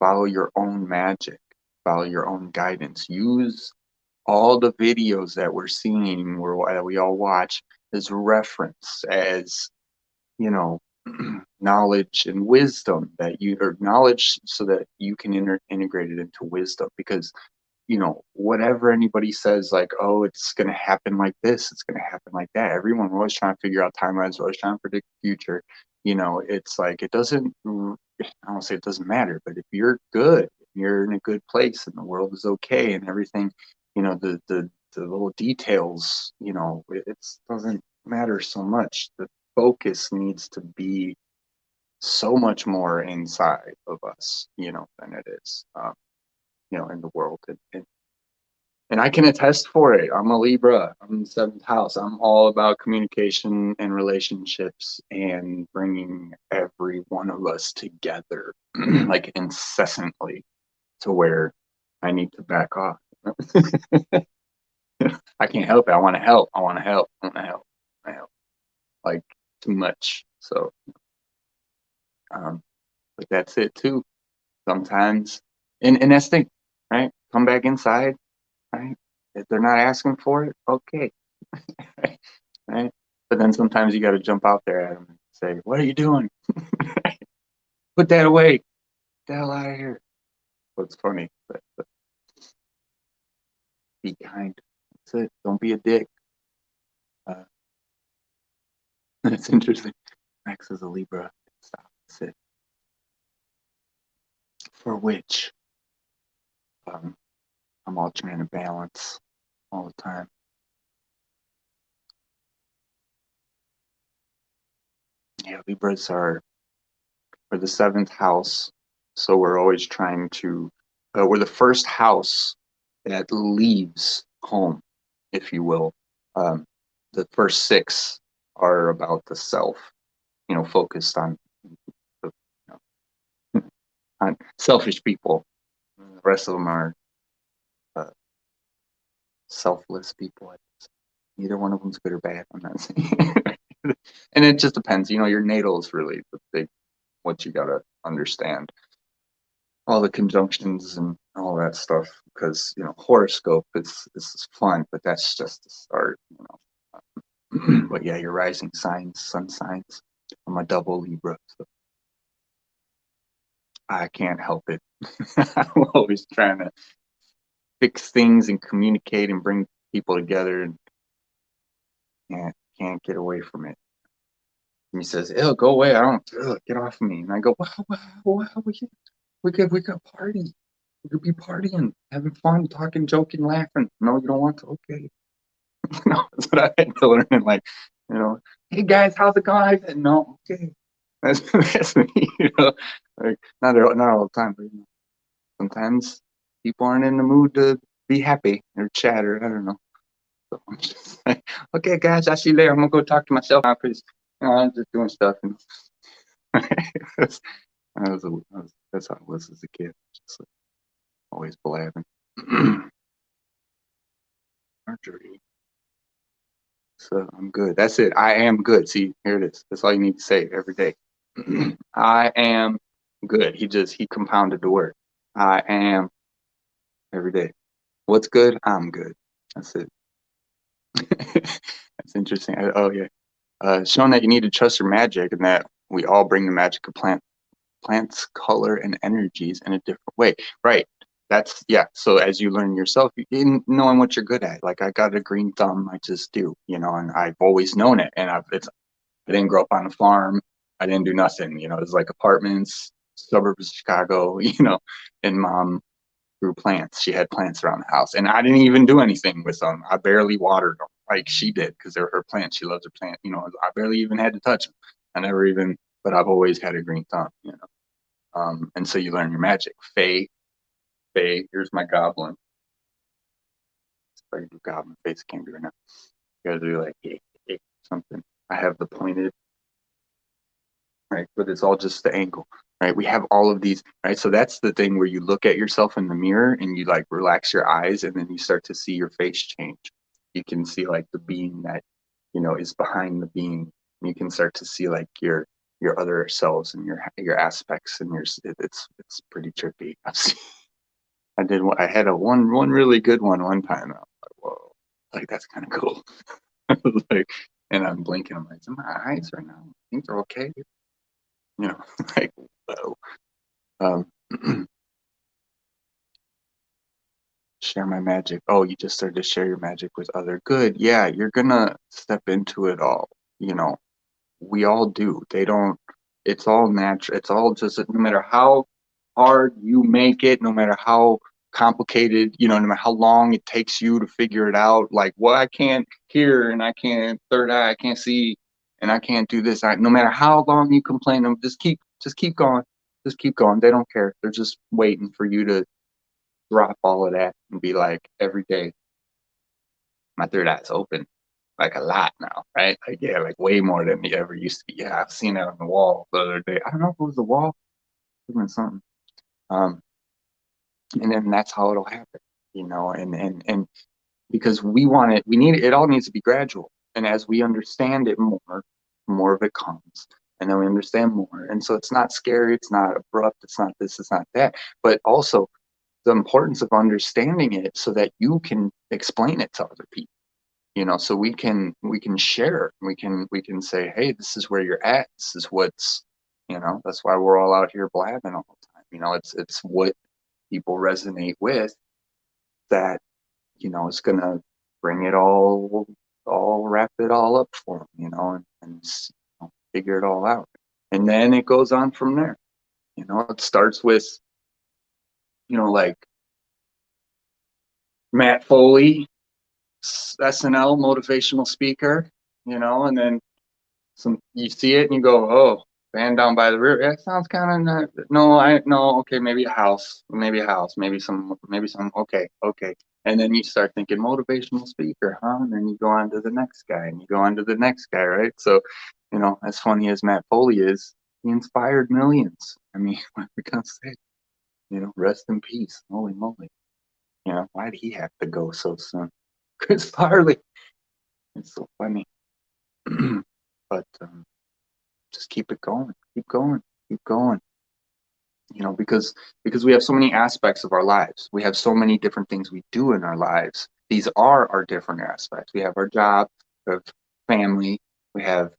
follow your own magic, follow your own guidance. Use all the videos that we're seeing, that we all watch, as reference, as you know, knowledge and wisdom or knowledge, so that you can integrate it into wisdom. Because whatever anybody says, like, oh, it's going to happen like this, it's going to happen like that. Everyone, we're always trying to figure out timelines, we're always trying to predict the future. It's like, it doesn't, I don't say it doesn't matter, but if you're good, you're in a good place and the world is okay and everything, the little details, it doesn't matter so much. The focus needs to be so much more inside of us, than it is, in the world. And I can attest for it. I'm a Libra. I'm in the seventh house. I'm all about communication and relationships and bringing every one of us together, like incessantly, to where I need to back off. I can't help it. I want to help. I want to help. I want to help. I help like too much. So, but that's it too. Sometimes, and that's the thing, right? Come back inside, right? If they're not asking for it, okay. Right? But then sometimes you got to jump out there at them and say, "What are you doing? Put that away. Get the hell out of here." So it's funny, but be kind. That's it. Don't be a dick. Uh, it's interesting. Max is a Libra. Stop. That's it. For which um, I'm all trying to balance all the time. Yeah, Libras are the seventh house, so we're always trying to. We're the first house that leaves home, if you will. Um, the first six are about the self, focused on, you on selfish people. The rest of them are uh, selfless people. Neither one of them's good or bad. I'm not saying. And it just depends, your natal is really the big, what you gotta understand. All the conjunctions and all that stuff, because, horoscope is fun, but that's just the start. But yeah, your rising signs, sun signs. I'm a double Libra, so I can't help it. I'm always trying to fix things and communicate and bring people together, and can't get away from it. And he says, "Ew, go away! I don't get off of me." And I go, "Wow, we could party. We could be partying, having fun, talking, joking, laughing." No, you don't want to? Okay. No, that's what I had to learn. And like, you know, hey guys, how's it going? I said, no, okay. That's me, like not all the time, but sometimes people aren't in the mood to be happy or chat, or I don't know. So I'm just like, okay, guys, I'll see you later. I'm gonna go talk to myself now because I'm just doing stuff. And that's, that's how it was as a kid. Just like, always blabbing. Marjorie. So I'm good. That's it. I am good. See, here it is. That's all you need to say every day. I am good. He compounded the word. I am every day. What's good? I'm good. That's it. That's interesting. Oh yeah. Showing that you need to trust your magic and that we all bring the magic of plants, color, and energies in a different way. Right. That's yeah. So as you learn yourself, in knowing what you're good at. Like I got a green thumb, I just do, and I've always known it. And I didn't grow up on a farm. I didn't do nothing. It was like apartments, suburbs of Chicago, and mom grew plants. She had plants around the house. And I didn't even do anything with them. I barely watered them like she did because they're her plants. She loves her plant. I barely even had to touch them. I never even, but I've always had a green thumb. And so you learn your magic. Faye, here's my goblin. If I can do goblin face, I can't do it now. You gotta do like something. I have the pointed, right? But it's all just the angle, right? We have all of these, right? So that's the thing where you look at yourself in the mirror and you like relax your eyes and then you start to see your face change. You can see like the being that, is behind the being. You can start to see like your other selves and your aspects and it's pretty trippy. I had a one really good one time. I was like, whoa, like that's kind of cool. Like, and I'm blinking. I'm like, is my eyes right now? I think they're okay. Like, whoa. Um, share my magic. Oh, you just started to share your magic with other. Good. Yeah, you're gonna step into it all. You know, we all do. They don't. It's all natural. It's all just no matter how hard you make it, no matter how complicated, no matter how long it takes you to figure it out. Like, well, I can't hear and I can't third eye, I can't see, and I can't do this. No matter how long you complain, them just keep going, just keep going. They don't care. They're just waiting for you to drop all of that and be like, every day, my third eye's open. Like a lot now, right? Like yeah, like way more than it ever used to be. Yeah, I've seen it on the wall the other day. I don't know if it was the wall, it was something. Um, and then that's how it'll happen, and because we need it all needs to be gradual. And as we understand it more of it comes. And then we understand more. And so it's not scary, it's not abrupt, it's not this, it's not that. But also the importance of understanding it so that you can explain it to other people. So we can share, we can say, hey, this is where you're at, this is what's, that's why we're all out here blabbing all the time. It's what people resonate with that, is gonna bring it all wrap it all up for them, and figure it all out. And then it goes on from there. It starts with, like Matt Foley, SNL motivational speaker, and then you see it and you go, oh, van down by the river. That sounds kind of not. No, okay, maybe a house, maybe some. Okay, and then you start thinking motivational speaker, huh? And then you go on to the next guy, and you go on to the next guy, right? So, as funny as Matt Foley is, he inspired millions. I mean, what are we gonna say? Rest in peace. Holy moly. Why did he have to go so soon? Chris Farley. It's so funny. but just keep it going, keep going, keep going. Because we have so many aspects of our lives. We have so many different things we do in our lives. These are our different aspects. We have our job, we have family, we have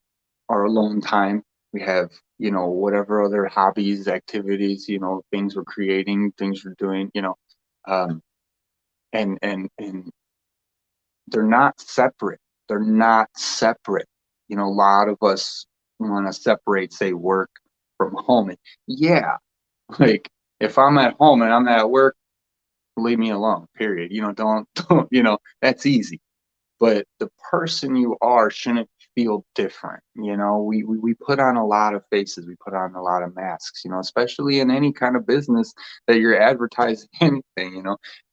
our alone time, we have, whatever other hobbies, activities, things we're creating, things we're doing, um, and they're not separate. They're not separate. A lot of us want to separate, say, work from home. And yeah, like if I'm at home and I'm at work, leave me alone, period. Don't, that's easy. But the person you are shouldn't feel different. We put on a lot of faces, we put on a lot of masks, especially in any kind of business that you're advertising anything,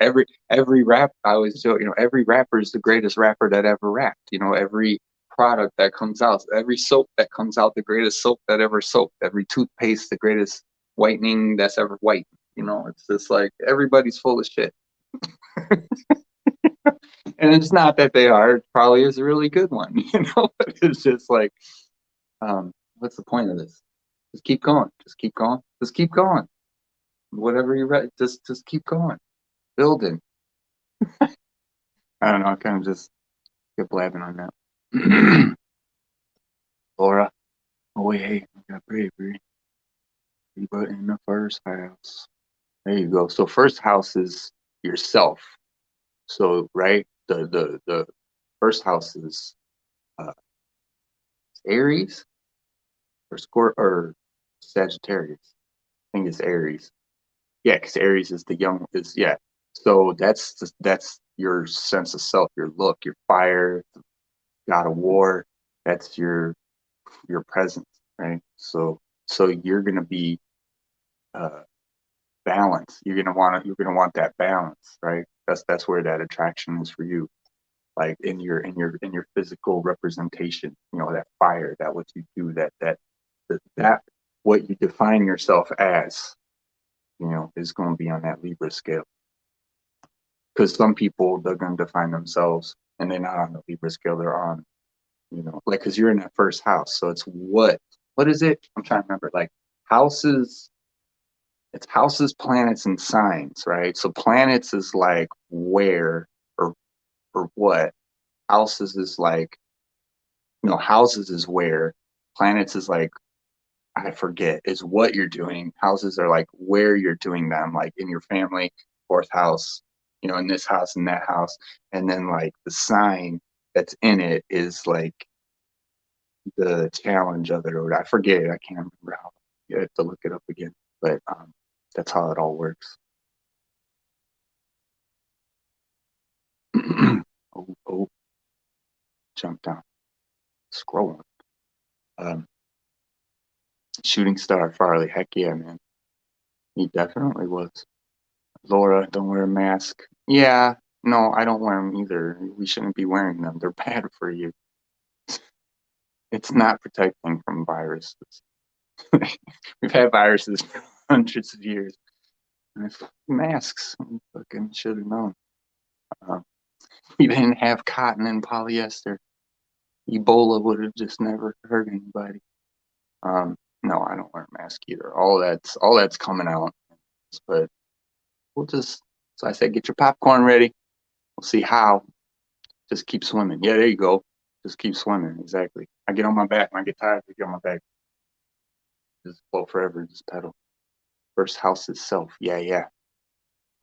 every rap, I always joke, every rapper is the greatest rapper that ever rapped, every product that comes out, every soap that comes out, the greatest soap that ever soaped, every toothpaste, the greatest whitening that's ever white. It's just like everybody's full of shit. And it's not that they are, it probably is a really good one, but it's just like, what's the point of this? Just keep going, just keep going, just keep going. Whatever you read, just keep going, building. I don't know, I kind of just get blabbing on that. Laura, oh wait, hey, I got bravery. But in the first house. There you go. So first house is yourself. So right, the first house is uh, Aries or Sagittarius. I think it's Aries. Yeah, because Aries is the young is yeah. So that's your sense of self, your look, your fire, God of War. That's your presence, right? So you're gonna be uh, balanced. You're gonna want that balance, right? That's where that attraction is for you, like in your physical representation. That fire, that what you do, that what you define yourself as, is going to be on that Libra scale. Because some people, they're going to define themselves and they're not on the Libra scale. They're on, like, because you're in that first house. So it's what is it? I'm trying to remember. Like houses, it's houses, planets, and signs, right? So planets is like where or what. Houses is like, houses is where. Planets is like, I forget, is what you're doing. Houses are like where you're doing them, like in your family, fourth house, in this house, in that house. And then like the sign that's in it is like the challenge of it, or I forget it. I can't remember how. You have to look it up again. But that's how it all works. Oh, jump down. Scrolling. Um, Shooting star Farley. Heck yeah, man. He definitely was. Laura, don't wear a mask. Yeah, no, I don't wear them either. We shouldn't be wearing them. They're bad for you. It's not protecting from viruses. We've had viruses for hundreds of years. And masks, we fucking should have known. Uh, we didn't have cotton and polyester. Ebola would have just never hurt anybody. No, I don't wear a mask either. All that's coming out, but we'll just. So I said, get your popcorn ready. We'll see how. Just keep swimming. Yeah, there you go. Just keep swimming. Exactly. I get on my back. When I get tired, I get on my back. Just float forever. Just pedal. First house itself. Yeah, yeah.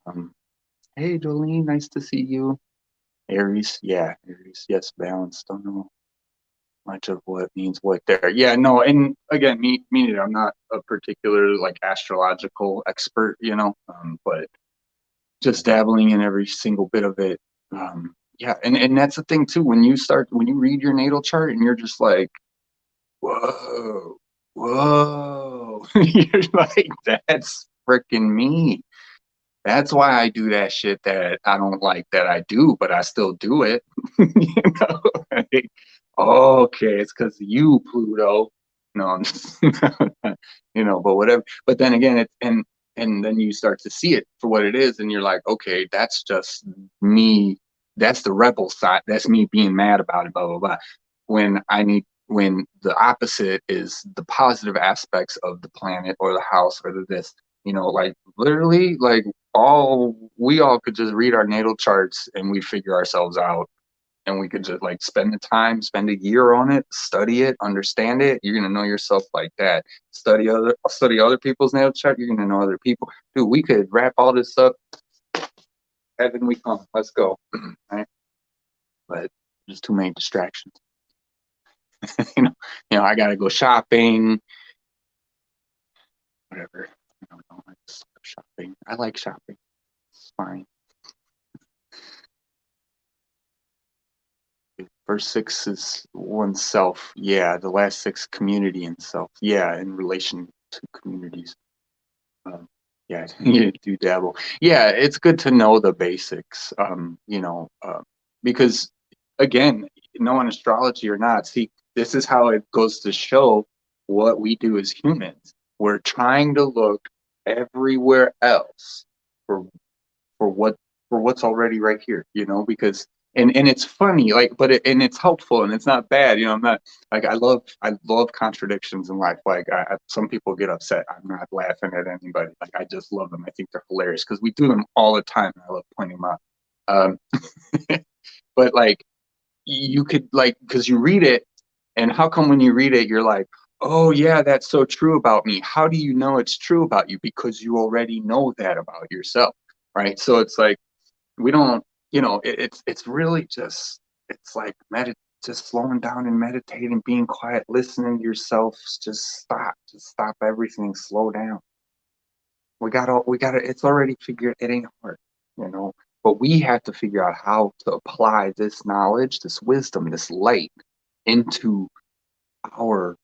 Um, hey, Jolene, nice to see you. Aries. Yeah, Aries. Yes, balance. Don't know much of what means what there. Yeah, no, and again, me neither. I'm not a particular like astrological expert, but just dabbling in every single bit of it. Yeah, and that's the thing too. When you read your natal chart and you're just like, whoa, whoa, you're like, that's freaking me. That's why I do that shit that I don't like that I do, but I still do it. Like, okay, it's because you, Pluto. No, I'm just, but whatever. But then again, and then you start to see it for what it is, and you're like, okay, that's just me. That's the rebel side. That's me being mad about it, blah blah blah. When I need when the opposite is the positive aspects of the planet or the house or the this, you know, like literally like we all could just read our natal charts and we figure ourselves out, and we could just like spend the time, spend a year on it, study it, understand it. You're gonna know yourself like that. Study other people's natal chart. You're gonna know other people. Dude, we could wrap all this up. Heaven we come. Let's go. Right? But there's too many distractions. you know, I gotta go shopping. Whatever. I don't know. I just love shopping. I like shopping. It's fine. First six is oneself. Yeah. The last six, community and self. Yeah. In relation to communities. Yeah, you do dabble. Yeah, it's good to know the basics. Because again, knowing astrology or not, see, this is how it goes to show what we do as humans. We're trying to look everywhere else for for what for what's already right here, because and it's funny, like, and it's helpful and it's not bad, I'm not like, I love contradictions in life. Like, some people get upset. I'm not laughing at anybody. Like, I just love them. I think they're hilarious because we do them all the time. I love pointing them out. Um, but like, you could, like, because you read it, and how come when you read it you're like, oh yeah, that's so true about me? How do you know it's true about you? Because you already know that about yourself, right? So it's like, we don't, it's really just, it's like just slowing down and meditating, being quiet, listening to yourself. Just stop everything, slow down. We gotta, it's already figured. It ain't hard, but we have to figure out how to apply this knowledge, this wisdom, this light into our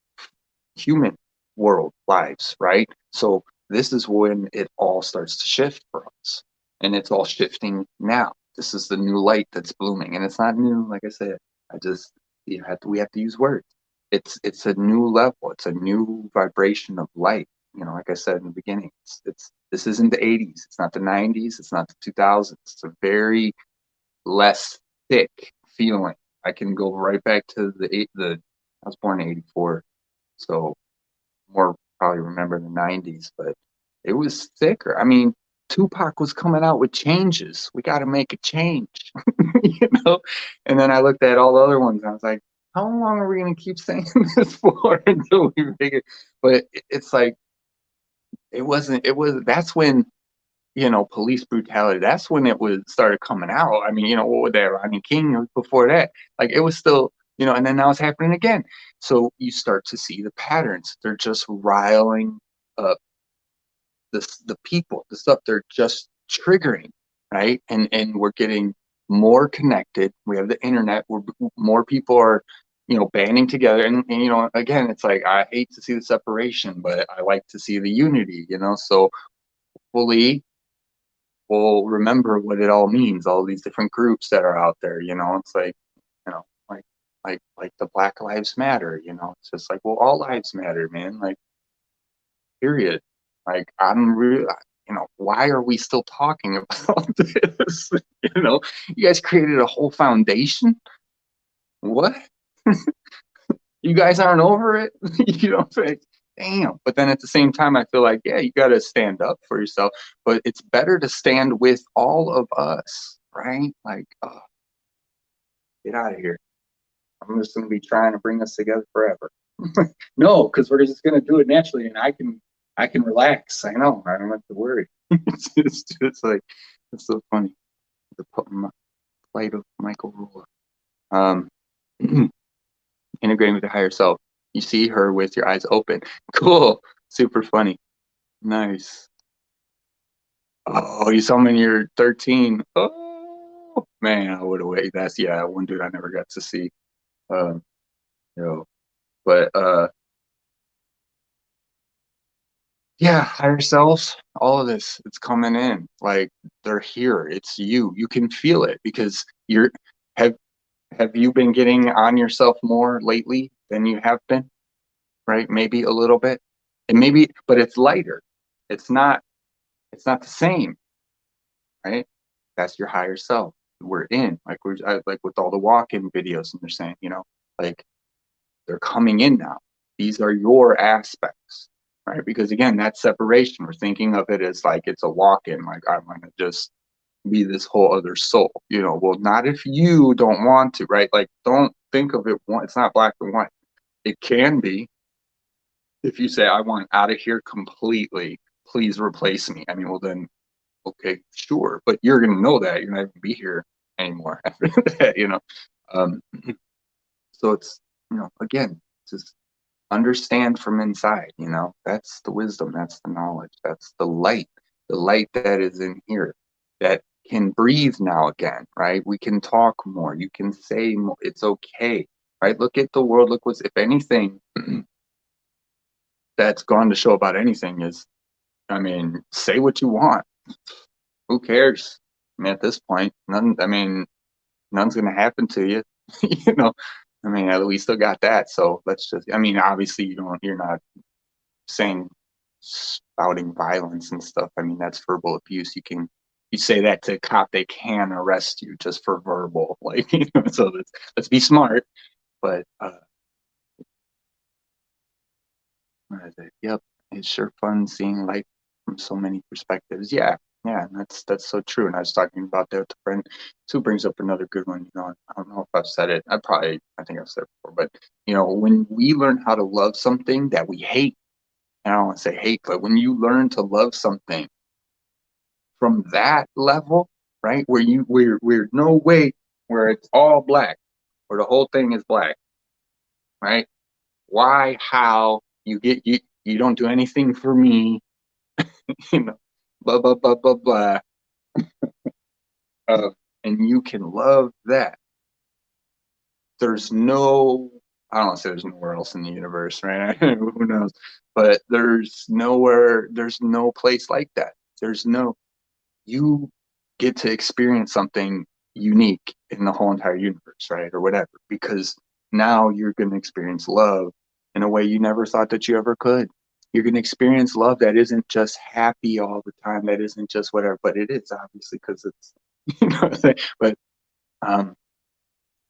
human world lives, right? So this is when it all starts to shift for us. And it's all shifting now. This is the new light that's blooming. And it's not new, like I said. I just we have to use words. It's a new level. It's a new vibration of light. Like I said in the beginning, it's this isn't the 80s. It's not the 90s. It's not the 2000s. It's a very less thick feeling. I can go right back to the I was born in 84. So more probably remember the 90s, but it was thicker. I mean, Tupac was coming out with changes. We got to make a change, you know? And then I looked at all the other ones and I was like, how long are we going to keep saying this for until we figure? But it's like, that's when, police brutality, that's when it was started coming out. I mean, what was that, Rodney King? Before that, like, it was still, and then now it's happening again. So you start to see the patterns. They're just riling up the people, the stuff they're just triggering, right? And we're getting more connected. We have the internet where more people are, banding together. And again, it's like, I hate to see the separation, but I like to see the unity, so hopefully we'll remember what it all means, all these different groups that are out there. It's like, like the Black Lives Matter, it's just like, well, all lives matter, man. Like, period. Like, I'm real. Why are we still talking about this? You guys created a whole foundation. What? You guys aren't over it? Like, damn. But then at the same time, I feel like, yeah, you got to stand up for yourself. But it's better to stand with all of us, right? Like, get out of here. I'm just going to be trying to bring us together forever. No, because we're just going to do it naturally, and I can relax. I know. I don't have to worry. It's just like, it's so funny. The plight of Michael Rula. Um, integrating with the higher self. You see her with your eyes open. Cool. Super funny. Nice. Oh, you saw me when you're 13. Oh man, I would have waited. That's, yeah, one dude I never got to see. Um, but yeah, higher selves, all of this, it's coming in. Like, they're here. It's you. You can feel it because have have you been getting on yourself more lately than you have been? Right? Maybe a little bit. And maybe, but it's lighter. It's not it's not the same, right? That's your higher self. We're in, like, like with all the walk-in videos, and they're saying, like, they're coming in now. These are your aspects, right? Because again, that separation, we're thinking of it as like it's a walk-in, like I'm gonna just be this whole other soul, well, not if you don't want to, right? Like, don't think of it one, it's not black and white. It can be if you say, I want out of here completely, please replace me. I mean, well then, okay, sure, but you're gonna know that you're not gonna be here anymore after that. um so it's, again, just understand from inside. That's the wisdom, that's the knowledge, that's the light that is in here, that can breathe now again, right? We can talk more, you can say more, it's okay, right? Look at the world, look what's, if anything, that's gone to show about anything is, I mean, say what you want, who cares? I mean, at this point, none's gonna happen to you. you know I mean, we still got that, so let's just, I mean, obviously you're not saying, spouting violence and stuff. I mean, that's verbal abuse. You say that to a cop, they can arrest you just for verbal, like, so let's be smart. But what is it? Yep, it's sure fun seeing life from so many perspectives. Yeah, yeah, and that's so true. And I was talking about that with a friend who brings up another good one. I don't know if I've said it. I think I've said it before, but when we learn how to love something that we hate, and I don't want to say hate, but when you learn to love something from that level, right, where we're no way, where it's all black, where the whole thing is black, right? Why, how you don't do anything for me, you know, blah blah blah blah blah, uh, and you can love that. There's no, I don't want to say there's nowhere else in the universe, right? Who knows? But there's no place like that. You get to experience something unique in the whole entire universe, right? Or whatever, because now you're going to experience love in a way you never thought that you ever could. You're going to experience love that isn't just happy all the time, that isn't just whatever, but it is, obviously, because it's, but, um,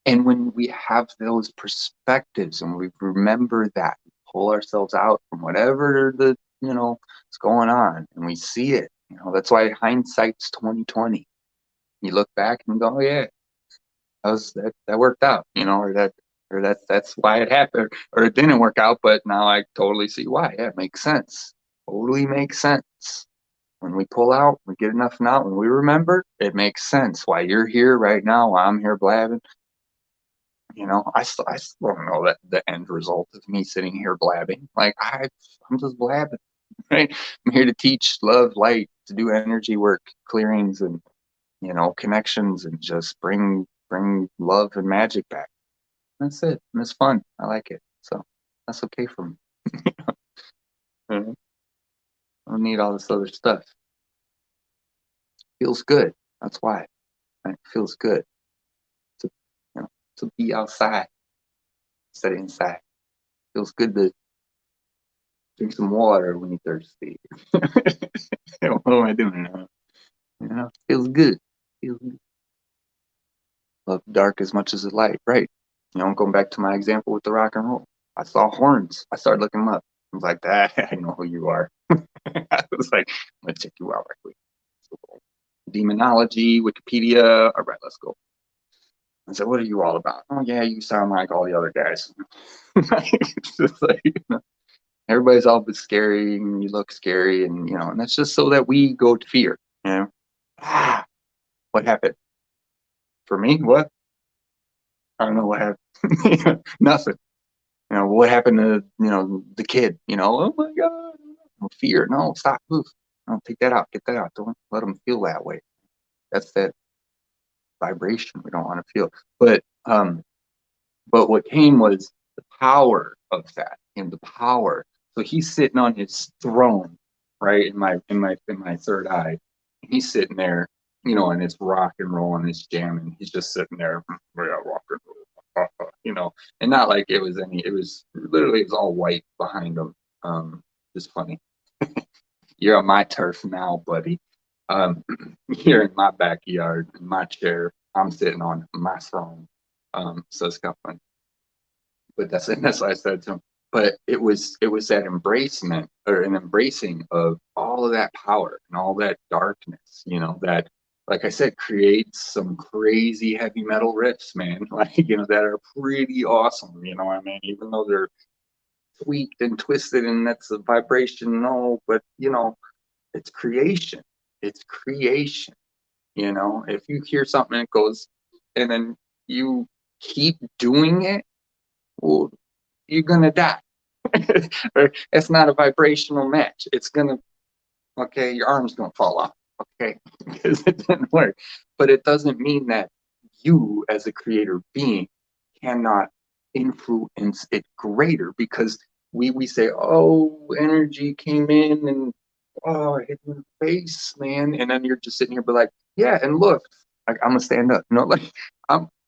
and when we have those perspectives and we remember that, pull ourselves out from whatever is going on, and we see it, that's why hindsight's 2020. You look back and go, oh yeah, that worked out, or that's why it happened, or it didn't work out, but now I totally see why. Yeah, it makes sense. Totally makes sense. When we pull out, we get enough out, when we remember, it makes sense why you're here right now, while I'm here blabbing. I still don't know that the end result of me sitting here blabbing. Like, I'm just blabbing, right? I'm here to teach love, light, to do energy work, clearings, and connections, and just bring love and magic back. That's it. And it's fun. I like it. So that's okay for me. I don't need all this other stuff. Feels good. That's why. Right? It feels good to to be outside instead of inside. Feels good to drink some water when you're thirsty. What am I doing now? Feels good. Feels good. Love dark as much as the light. Right. Going back to my example with the rock and roll. I saw horns. I started looking them up. I was like, I know who you are. I was like, let's check you out right quick. So, demonology, Wikipedia. All right, let's go. I said, what are you all about? Oh yeah, you sound like all the other guys. It's just like, everybody's all but scary, and you look scary, and that's just so that we go to fear. Ah, what happened? For me, what? I don't know what happened. Nothing. What happened to, the kid? Oh my God, fear. No, stop, move. No, take that out, get that out. Don't let them feel that way. That's that vibration we don't want to feel. But what came was the power of that, and the power. So he's sitting on his throne, right, in my third eye. He's sitting there, and it's rock and roll and it's jamming. He's just sitting there, we got rock and roll, and not like it was any. It was literally, it was all white behind him. Just funny. You're on my turf now, buddy. You're in my backyard, in my chair. I'm sitting on my throne. So it's kind of fun. But that's what I said to him. But it was that embracement or an embracing of all of that power and all that darkness, that, like I said, creates some crazy heavy metal riffs, man. Like, that are pretty awesome. I mean, even though they're tweaked and twisted and that's a vibration, no, but it's creation. It's creation. If you hear something and it goes, and then you keep doing it, well, you're gonna die. Or it's not a vibrational match. It's gonna, okay, your arm's gonna fall off, okay, because it didn't work. But it doesn't mean that you, as a creator being, cannot influence it greater, because we say, oh, energy came in and oh, it hit my face, man, and then you're just sitting here, but like, yeah, and look, like, I'm gonna stand up, like,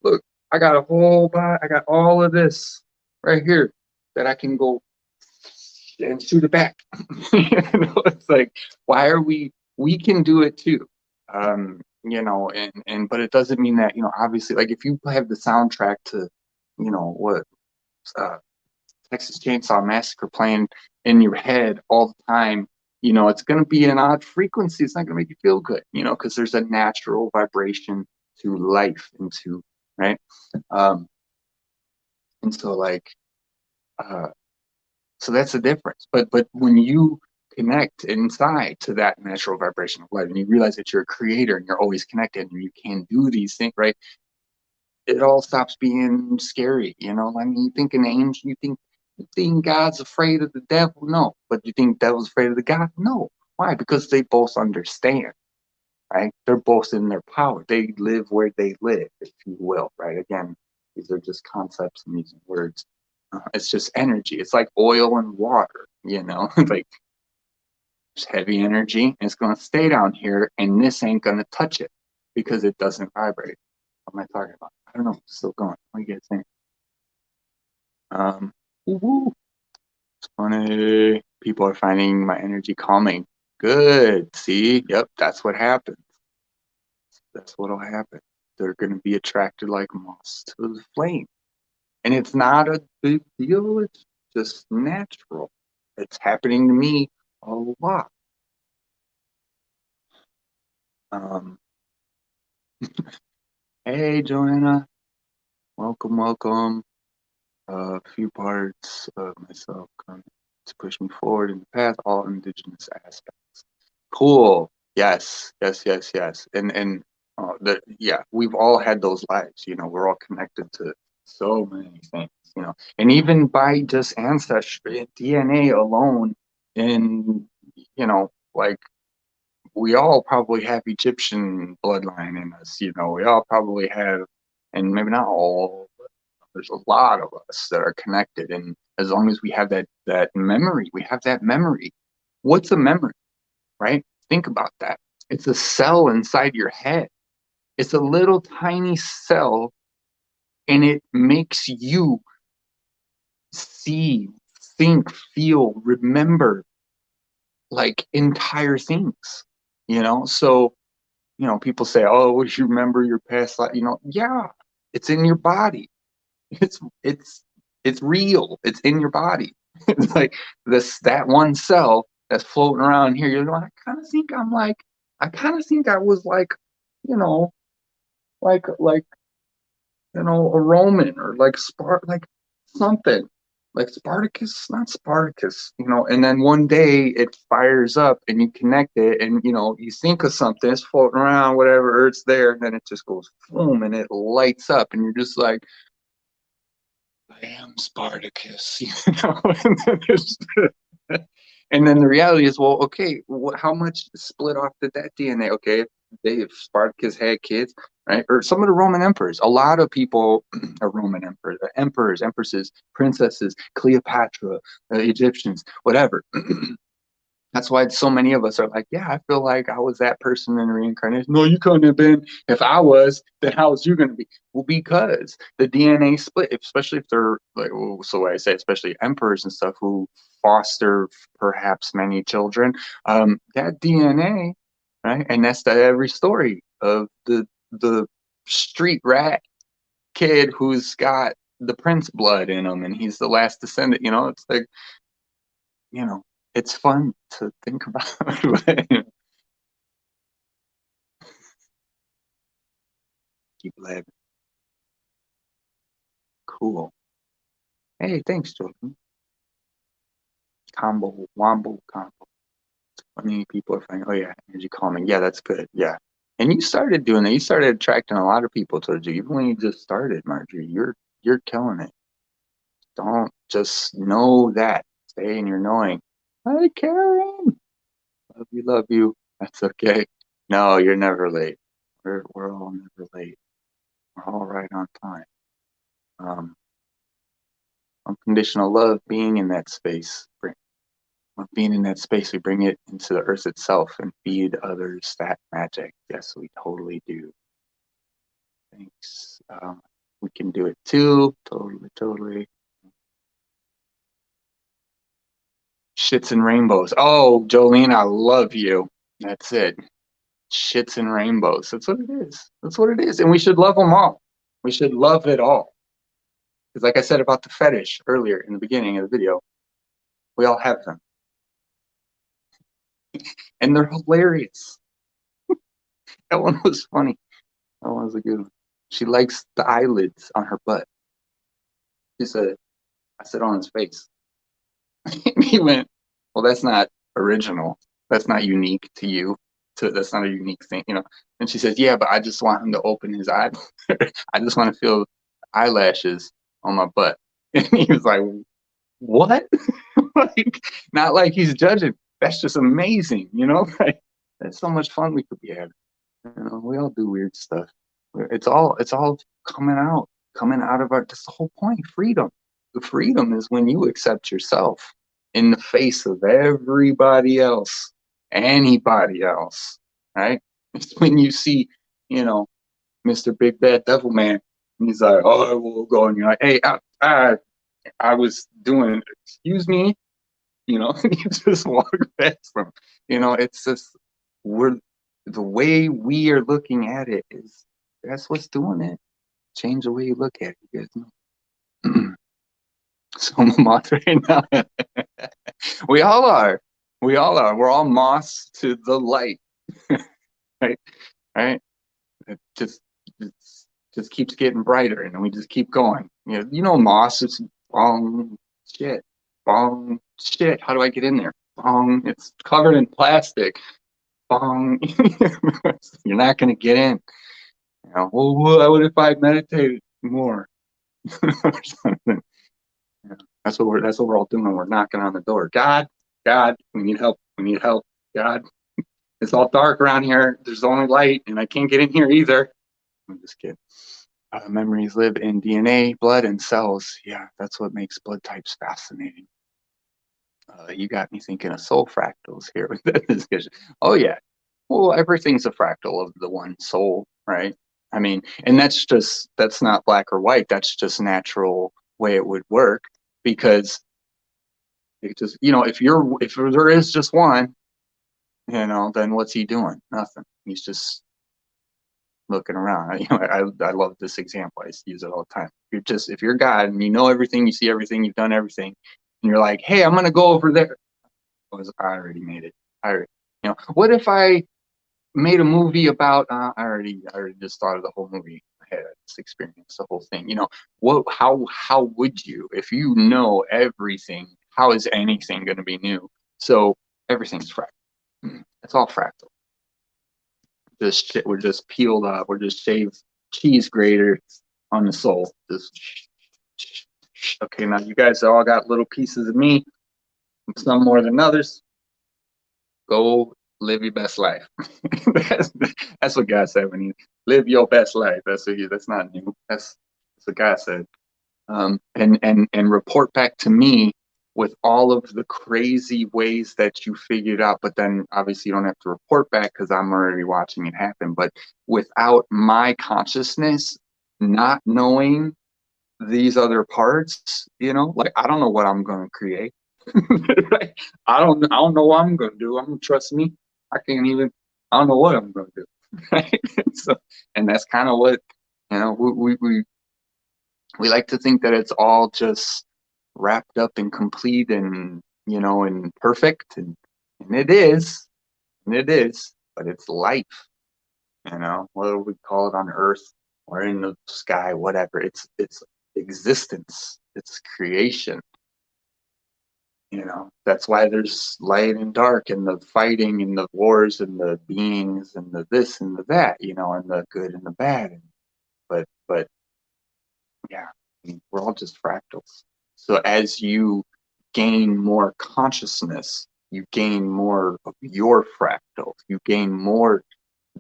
look, I got a whole body, I got all of this right here that I can go and shoot it back. It's like, why are we can do it too. And but it doesn't mean that, obviously, like, if you have the soundtrack to, what, uh, Texas Chainsaw Massacre playing in your head all the time, it's going to be an odd frequency. It's not going to make you feel good, because there's a natural vibration to life and to, right? And so, like, uh, so that's the difference. But when you connect inside to that natural vibration of life, and you realize that you're a creator and you're always connected and you can do these things, right? It all stops being scary. I mean, you think an angel, you think God's afraid of the devil? No. But you think devil's afraid of the God? No. Why? Because they both understand, right? They're both in their power. They live where they live, if you will, right? Again, these are just concepts and using words. It's just energy. It's like oil and water, like, it's heavy energy and it's going to stay down here, and this ain't going to touch it because it doesn't vibrate. What am I talking about? I don't know. It's still going. What do you guys think? Woo-hoo. It's funny. People are finding my energy calming. Good. See? Yep, that's what happens. That's what'll happen. They're going to be attracted like moths to the flame. And it's not a big deal. It's just natural. It's happening to me a lot. Hey, Joanna. Welcome, welcome. A few parts of myself come to push me forward in the path, all indigenous aspects. Cool. Yes, yes, yes, yes. And yeah, we've all had those lives. We're all connected to so many things. And even by just ancestry, DNA alone, and like, we all probably have Egyptian bloodline in us. We all probably have, and maybe not all, there's a lot of us that are connected, and as long as we have that memory, we have that memory. What's a memory, right? Think about that. It's a cell inside your head. It's a little tiny cell, and it makes you see, think, feel, remember, like, entire things. So, people say, oh, would you remember your past life? Yeah, it's in your body. It's it's real. It's in your body. It's like that one cell that's floating around here. I kind of think I was like, you know, like a Roman, or like like something like Spartacus, not Spartacus, and then one day it fires up and you connect it, and you think of something, it's floating around, whatever, or it's there, and then it just goes boom and it lights up, and you're just like, I am Spartacus, and then the reality is, well, okay, how much split off did that DNA? Okay, if Spartacus had kids, right? Or some of the Roman emperors, a lot of people are Roman emperors, emperors, empresses, princesses, Cleopatra, Egyptians, whatever. That's why so many of us are like, yeah, I feel like I was that person in reincarnation. No, you couldn't have been. If I was, then how was you going to be? Well, because the DNA split, especially if they're like, well, so what I say, especially emperors and stuff who foster perhaps many children, that DNA, right? And that's every story of the street rat kid who's got the prince blood in him, and he's the last descendant. You know, it's like, you know, it's fun to think about. Keep laughing. Cool. Hey, thanks, Jordan. Combo, wombo combo. Many people are finding, oh yeah, energy calming. Yeah, that's good. Yeah. And you started doing that. You started attracting a lot of people towards you. Even when you just started, Marjorie, you're killing it. Don't just know that. Stay in your knowing. Hi, Karen. Love you, love you. That's okay. No, you're never late. We're all never late. We're all right on time. Um, Unconditional love, being in that space, being in that space, we bring it into the earth itself and feed others that magic. Yes, we totally do. Thanks. We can do it too. Totally, totally. Shits and rainbows. Oh, Jolene, I love you. That's it. Shits and rainbows. That's what it is. That's what it is. And we should love them all. We should love it all. Because like I said about the fetish earlier in the beginning of the video, we all have them. And they're hilarious. That one was funny. That one was a good one. She likes the eyelids on her butt. She said, I said on his face. And he went, well, that's not original. That's not unique to you. That's not a unique thing, you know. And she says, yeah, but I just want him to open his eye. I just want to feel eyelashes on my butt. And he was like, what? Like, not like he's judging. That's just amazing, you know? Like, that's so much fun we could be having. You know, we all do weird stuff. It's all coming out of our, that's the whole point, freedom. The freedom is when you accept yourself in the face of everybody else, anybody else, right? It's when you see, you know, Mr. Big Bad Devil Man, and he's like, oh, I will go, and you're like, hey, I was doing, excuse me, you know, and you just walk past them. You know, it's just, we're, the way we are looking at it is, that's what's doing it. Change the way you look at it, you guys know. So I'm a moth right now. We all are. We all are. We're all moths to the light. Right? Right? It just keeps getting brighter, and we just keep going. You know, moss is bong shit. Bong shit. How do I get in there? Bong. It's covered in plastic. Bong. You're not gonna get in. You know, well, what if I meditated more? Or something. Yeah. That's what we're all doing. We're knocking on the door. God, God, we need help. We need help. God, it's all dark around here. There's only light, and I can't get in here either. I'm just kidding. Memories live in DNA, blood, and cells. Yeah, that's what makes blood types fascinating. You got me thinking of soul fractals here with that discussion. Oh yeah, well, everything's a fractal of the one soul, right? I mean, and that's not black or white. That's just natural way it would work, because it just, you know, if there is just one, you know, then what's he doing? Nothing. He's just looking around. You know, I love this example. I use it all the time. If you're God and you know everything, you see everything, you've done everything, and you're like, hey, I'm gonna go over there. I already made it. You know, what if I made a movie about? I already just thought of the whole movie. I had this experience, the whole thing. You know, how would you, if you know everything? How is anything going to be new? So everything's fractal. It's all fractal. Just shit, we're just peeled off. We're just shaved cheese grater on the soul. Just okay. Now you guys all got little pieces of me, some more than others. Go live your best life. that's what God said when He live your best life. That's not new. That's what God said. And report back to me with all of the crazy ways that you figured out. But then obviously you don't have to report back because I'm already watching it happen. But without my consciousness, not knowing these other parts, you know, like I don't know what I'm going to create. Right? I don't know what I'm going to do. I'm going to trust me. I don't know what I'm going to do. Right? So, and that's kind of what, you know, we we like to think that it's all just wrapped up and complete and, you know, and perfect. And it is, but it's life, you know, whether we call it on earth or in the sky, whatever. It's existence. It's creation. You know, that's why there's light and dark and the fighting and the wars and the beings and the this and the that, you know, and the good and the bad. And, but yeah, I mean, we're all just fractals. So as you gain more consciousness, you gain more of your fractal. You gain more.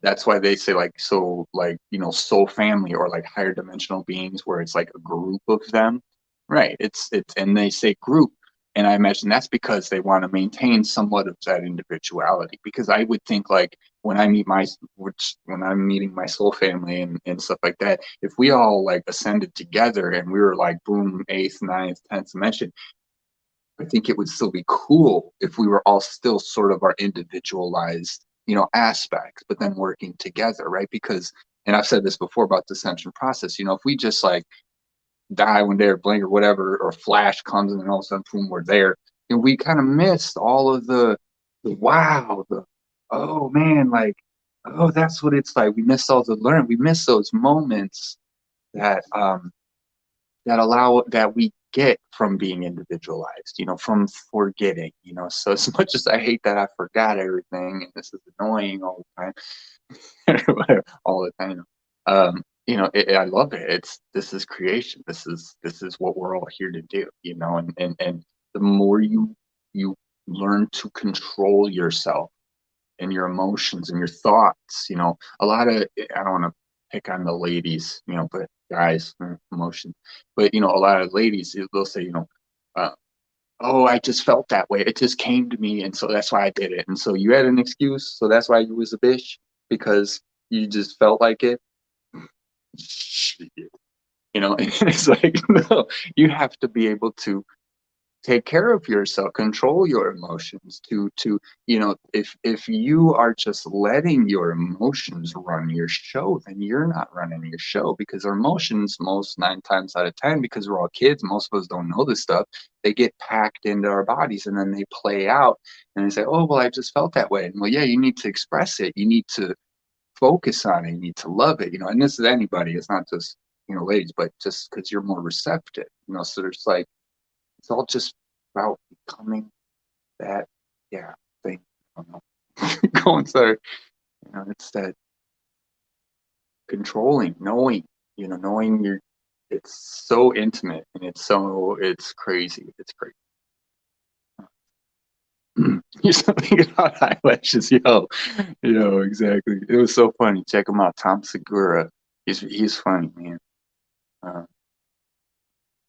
That's why they say like, so like, you know, soul family or like higher dimensional beings where it's like a group of them, right? It's and they say group, and I imagine that's because they want to maintain somewhat of that individuality. Because I would think like when I meet my, which when I'm meeting my soul family and stuff like that, if we all like ascended together and we were like boom, eighth, ninth, 10th dimension, I think it would still be cool if we were all still sort of our individualized, you know, aspects, but then working together, right? Because, and I've said this before about the ascension process, you know, if we just like die one day or blink or whatever, or flash comes and then all of a sudden, boom, we're there, and we kind of missed all of the wow, the, oh man, like, oh, that's what it's like. We missed all the learn. We missed those moments that, that allow that we get from being individualized, you know, from forgetting, you know. So as much as I hate that I forgot everything and this is annoying all the time, all the time, you know, I love it. It's, this is creation. This is what we're all here to do, you know. And the more you learn to control yourself and your emotions and your thoughts, you know, a lot of, I don't want to pick on the ladies, you know, but guys, emotion, but you know, a lot of ladies, they'll say, you know, uh, oh, I just felt that way. It just came to me, and so that's why I did it. And so you had an excuse, so that's why you was a bitch, because you just felt like it. You know, and it's like, no, you have to be able to take care of yourself, control your emotions, to, you know, if you are just letting your emotions run your show, then you're not running your show, because our emotions, most 9 times out of 10, because we're all kids, most of us don't know this stuff, they get packed into our bodies and then they play out, and they say, oh well, I just felt that way. And well, yeah, you need to express it, you need to focus on it, you need to love it, you know. And this is anybody, it's not just, you know, ladies, but just because you're more receptive, you know. So there's like, it's all just about becoming that, yeah, thing. I don't know. Going so, you know, it's that controlling, knowing, you know, knowing you're, it's so intimate and it's so, it's crazy. It's crazy. You're something about eyelashes, yo. Yo, exactly. It was so funny. Check him out, Tom Segura. He's funny, man. Uh,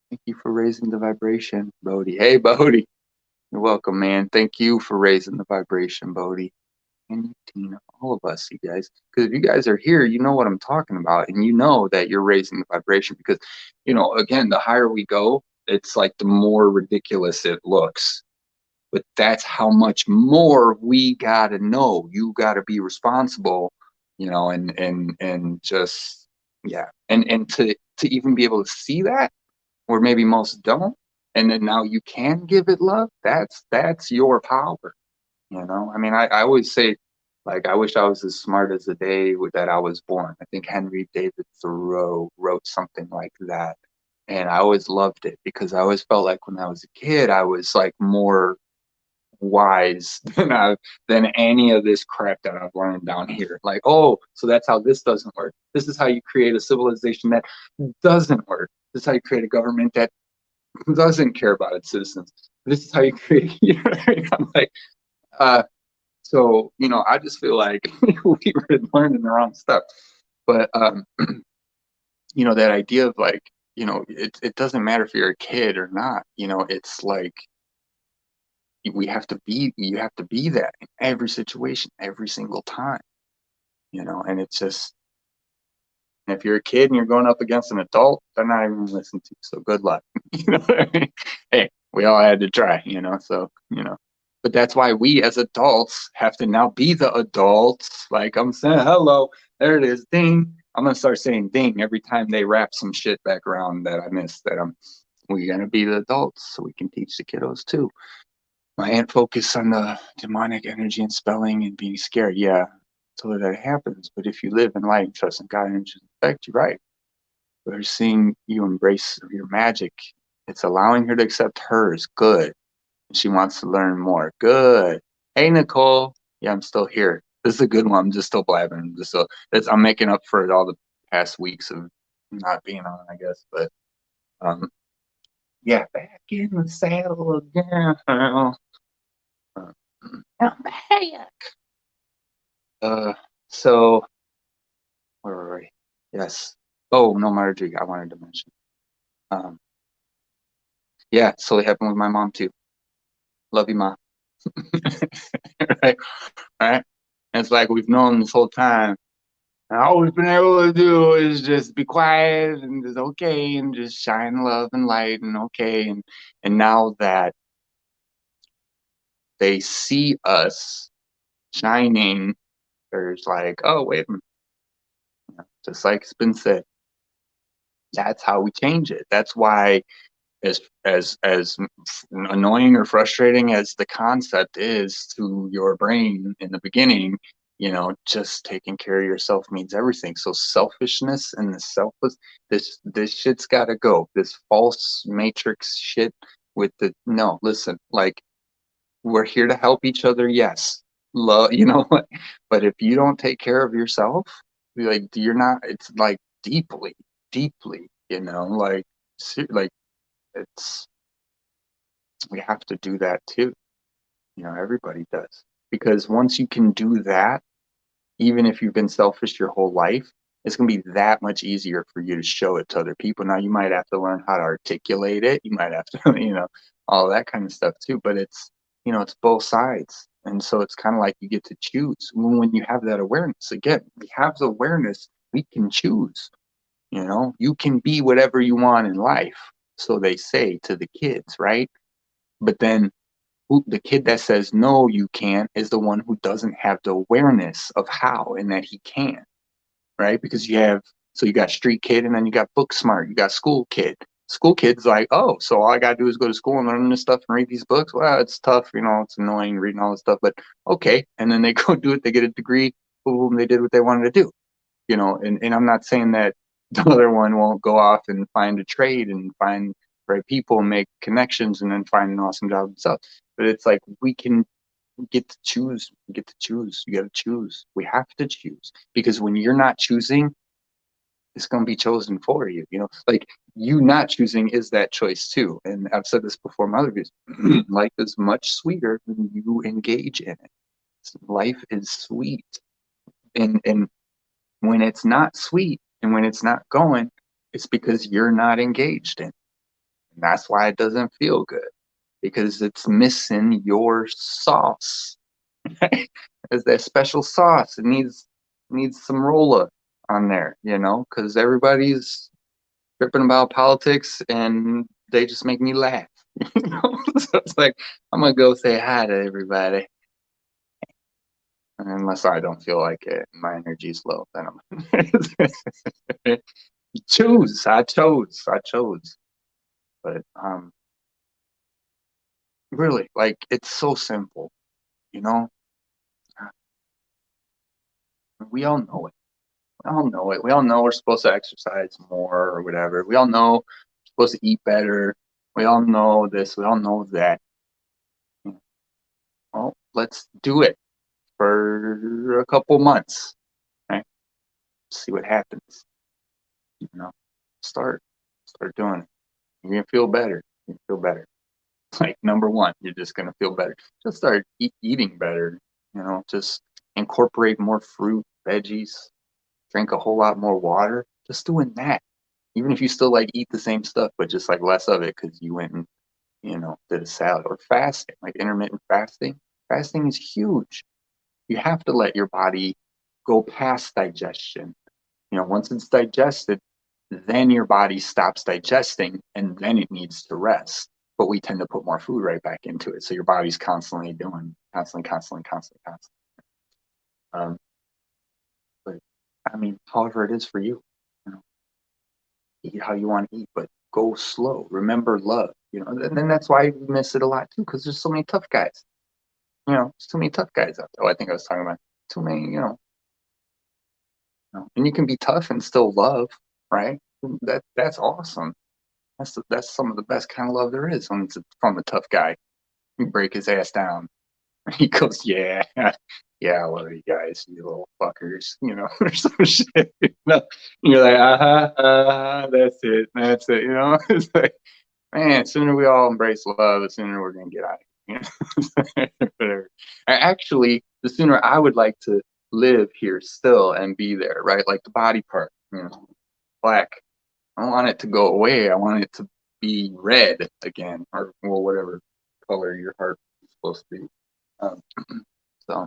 thank you for raising the vibration, Bodhi. Hey, Bodhi. You're welcome, man. Thank you for raising the vibration, Bodhi. And you, Tina, all of us, you guys. Because if you guys are here, you know what I'm talking about, and you know that you're raising the vibration. Because, you know, again, the higher we go, it's like the more ridiculous it looks. But that's how much more we gotta know. You gotta be responsible, you know, and just, yeah, and to even be able to see that, or maybe most don't, and then now you can give it love. That's your power. You know, I mean, I always say, like, I wish I was as smart as the day that I was born. I think Henry David Thoreau wrote something like that. And I always loved it because I always felt like when I was a kid, I was like more wise than any of this crap that I've learned down here. Like, oh, so that's how this doesn't work. This is how you create a civilization that doesn't work. This is how you create a government that doesn't care about its citizens. This is how you create, you know what I mean? I'm like, uh, so, you know, I just feel like we were learning the wrong stuff. But, you know, that idea of like, you know, it doesn't matter if you're a kid or not, you know, it's like we have to be, you have to be that in every situation, every single time, you know. And it's just, if you're a kid and you're going up against an adult, they're not even gonna listen to you. So good luck. You know what I mean? Hey, we all had to try, you know, so, you know. But that's why we as adults have to now be the adults. Like I'm saying, hello, there it is, ding. I'm gonna start saying ding every time they wrap some shit back around that I missed. That we're gonna be the adults, so we can teach the kiddos too. My aunt focused on the demonic energy and spelling and being scared. Yeah, so that happens. But if you live in light and trust in God, energy effect, you're right. We're seeing you embrace your magic. It's allowing her to accept hers. Good. She wants to learn more. Good. Hey, Nicole. Yeah, I'm still here. This is a good one. I'm just still blabbing. I'm making up for all the past weeks of not being on, I guess. But yeah, back in the saddle again. I'm back. So where were we? Yes. Oh no, Marjorie. I wanted to mention. Um, yeah. So it happened with my mom too. Love you, mom. Right. Right. And it's like we've known this whole time. And all we've been able to do is just be quiet and just okay and just shine love and light and okay. And now that they see us shining, there's like, oh wait a minute. Just like it's been said, that's how we change it. That's why as annoying or frustrating as the concept is to your brain in the beginning, just taking care of yourself means everything. So selfishness and the selfless, this shit's got to go. This false matrix shit with the no. Listen, like we're here to help each other. Yes, love. But if you don't take care of yourself, like you're not. It's like deeply, deeply. Like it's we have to do that too. Everybody does. Because once you can do that, even if you've been selfish your whole life, it's going to be that much easier for you to show it to other people. Now, you might have to learn how to articulate it. You might have to, all that kind of stuff too. But it's both sides. And so it's kind of like you get to choose. When you have that awareness, again, we have the awareness, we can choose. You can be whatever you want in life. So they say to the kids, right? But then the kid that says no, you can't, is the one who doesn't have the awareness of how and that he can, right? Because you got street kid and then you got book smart, you got school kid. School kid's like, oh, so all I gotta do is go to school and learn this stuff and read these books. Well, it's tough, it's annoying reading all this stuff, but okay. And then they go do it, they get a degree, boom, they did what they wanted to do. And I'm not saying that the other one won't go off and find a trade and find right people and make connections and then find an awesome job themselves. But it's like we get to choose. We get to choose. You got to choose. We have to choose because when you're not choosing, it's going to be chosen for you. Like you not choosing is that choice too. And I've said this before in my other views. Life is much sweeter when you engage in it. Life is sweet, and when it's not sweet and when it's not going, it's because you're not engaged in it. And that's why it doesn't feel good because it's missing your sauce. It's that special sauce. It needs some rolla on there, because everybody's tripping about politics and they just make me laugh. So it's like I'm gonna go say hi to everybody. Unless I don't feel like it, my energy's low, then I'm choose. I chose. But really, like it's so simple, you know. We all know it. We all know it. We all know we're supposed to exercise more or whatever. We all know we're supposed to eat better. We all know this. We all know that. Well, let's do it for a couple months, right? See what happens. You know, start doing it. You're gonna feel better. You feel better. Like number one, you're just gonna feel better. Just start eating better. Just incorporate more fruit, veggies, drink a whole lot more water. Just doing that. Even if you still like eat the same stuff, but just like less of it because you went and did a salad or fasting, like intermittent fasting. Fasting is huge. You have to let your body go past digestion. Once it's digested, then your body stops digesting and then it needs to rest. But we tend to put more food right back into it. So your body's constantly doing, constantly. But I mean, however it is for you. You know, eat how you want to eat, but go slow. Remember love. You know, and then that's why we miss it a lot too, because there's so many tough guys. You know, there's too many tough guys out there. Oh, I think I was talking about too many. And you can be tough and still love, right? That's awesome. That's some of the best kind of love there is when it's from a tough guy. You break his ass down. He goes, yeah, yeah, I love you guys, you little fuckers, or some shit. You're like, that's it. It's like, man, the sooner we all embrace love, the sooner we're gonna get out of here. Whatever. Actually, the sooner I would like to live here still and be there, right? Like the body part, black. I don't want it to go away. I want it to be red again, or well, whatever color your heart is supposed to be. Um, so,